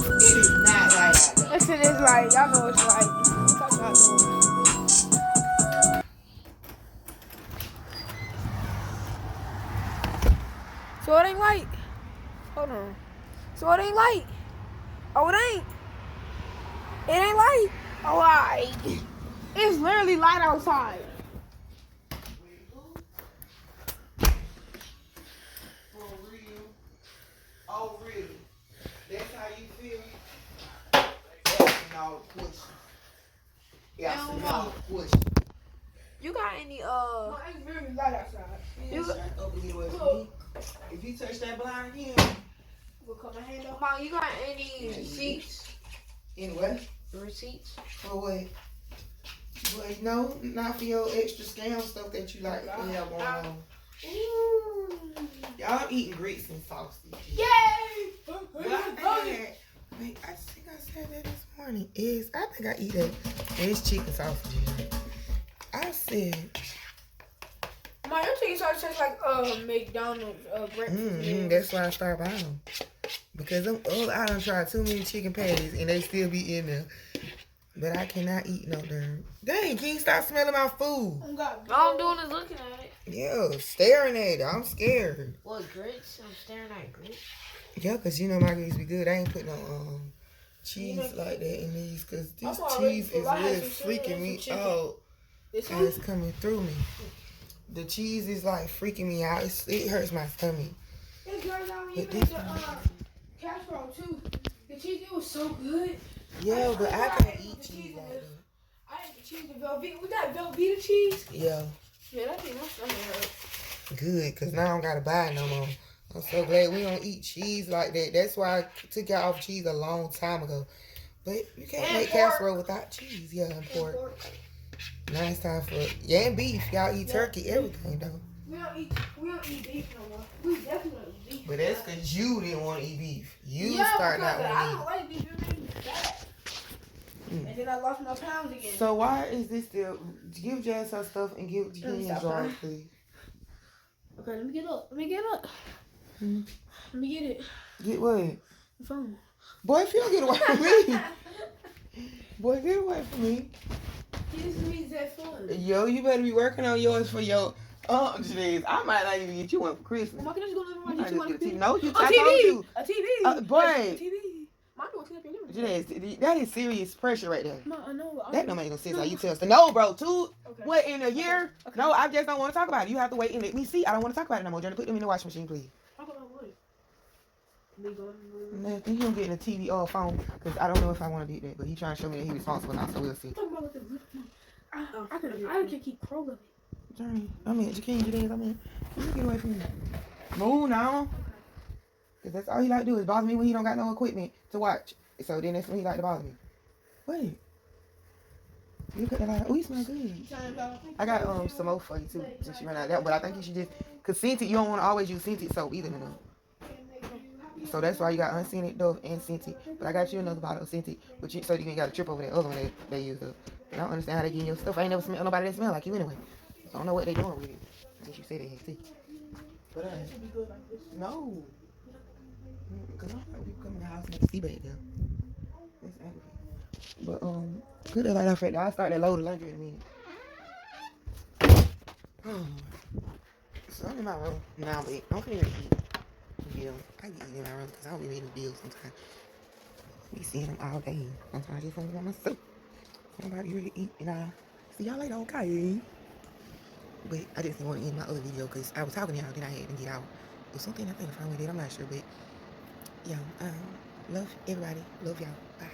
It is not right. Yes, it is right. Y'all know it's right. Stop not doing. So it ain't light. Hold on. So it ain't light. Oh, it ain't. It ain't light. Oh, alright. It's literally light outside. For real? Oh, really? That's how you feel? That's all the question. Yeah, all the question. You got any No, it's really light outside. If you touch that blind again, we'll come and hand up. Mom, you got any receipts? Anyway. Receipts? For what? But no, not for your extra scam stuff that you like to have going on. Y'all eating grits and sausage. Yay! I think I said that this morning. I think I eat that. And it's chicken sausage. I said. My your chicken sausage tastes like McDonald's breakfast. That's why I started buying them. Because I done tried too many chicken patties and they still be in there. But I cannot eat no darn. Dang, can you stop smelling my food? All I'm doing is looking at it. Yeah, staring at it. I'm scared. What, grits? I'm staring at grits. Yeah, because you know my grits be good. I ain't put no cheese like that in these because this cheese is really freaking me out. And it's coming through me. The cheese is like freaking me out. It hurts my stomach. But this casserole too. The cheese, it was so good. Yeah, but I can't eat cheese like that. I ate the cheese, the Velveeta. Was that Velveeta cheese? Yeah. Yeah, that thing, my stomach hurt. Good, because now I don't got to buy it no more. I'm so glad we don't eat cheese like that. That's why I took y'all off cheese a long time ago. But you can't make casserole without cheese. Yeah, and pork. Now it's time for and beef. Y'all eat turkey, everything though. We don't eat beef no more. We definitely eat beef. But that's because you didn't want to eat beef. You started not wanting to eat. I don't like beef. It made me fat. And then I I lost my pounds again. So why is this still? Give Jazz her stuff and give Let me Jazz stop drawers, crying. please. Okay, let me get up. Let me get up. Hmm. Let me get it. Get what? The phone. Boy, if you don't get away from me. Boy, get away from me. This means that phone. Yo, you better be working on yours for your jeez. I might not even get you one for Christmas. Am I gonna just go to You my might get you just one? get a TV. No, you. A I TV. told you. A TV. Boy. A TV. Mom, you want to clean up your living room? Jeez, that is serious pressure right there. Ma, I know. That don't make no sense. How you tell us? No, bro. Two. Okay. What in a year? Okay. No, I just don't want to talk about it. You have to wait and let me see. I don't want to talk about it no more. Johnny, put them in the washing machine, please. Talk about what? Nothing. He don't get in a TV or a phone because I don't know if I want to do that. But he trying to show me that he's responsible now, so we'll see. Talk about what the. I can keep crow of it. Johnny, I mean, you get away from me. Move now. Because that's all he like to do is bother me when he don't got no equipment to watch. So then that's when he like to bother me. Wait. You cut that out. Oh, you smell good. I got some more for you too, since you ran out of that. But I think you should just, because scented, you don't want to always use scented soap either, you know. So that's why you got unscented Dove and scented. But I got you another bottle of scented, but so you ain't got to trip over that other one that they use up. I don't understand how they getting your stuff. I ain't never smelled nobody that smell like you anyway. So I don't know what they doing with it. Since you said they had tea. But no. Because I don't like people come in the house and see back there. That's aggravating. But good like that fact. I'll start that load of laundry in a minute. So I'm in my room now, but I'm finna eat. Yeah, I get in my room because I don't be reading bills sometimes. I be seeing them all day. Sometimes I just want to want myself. Somebody really eat and I see y'all later, okay? But I just didn't want to end my other video because I was talking to y'all, then I had to get out. It was something I think if I went it, I'm not sure, but yeah, love everybody. Love y'all. Bye.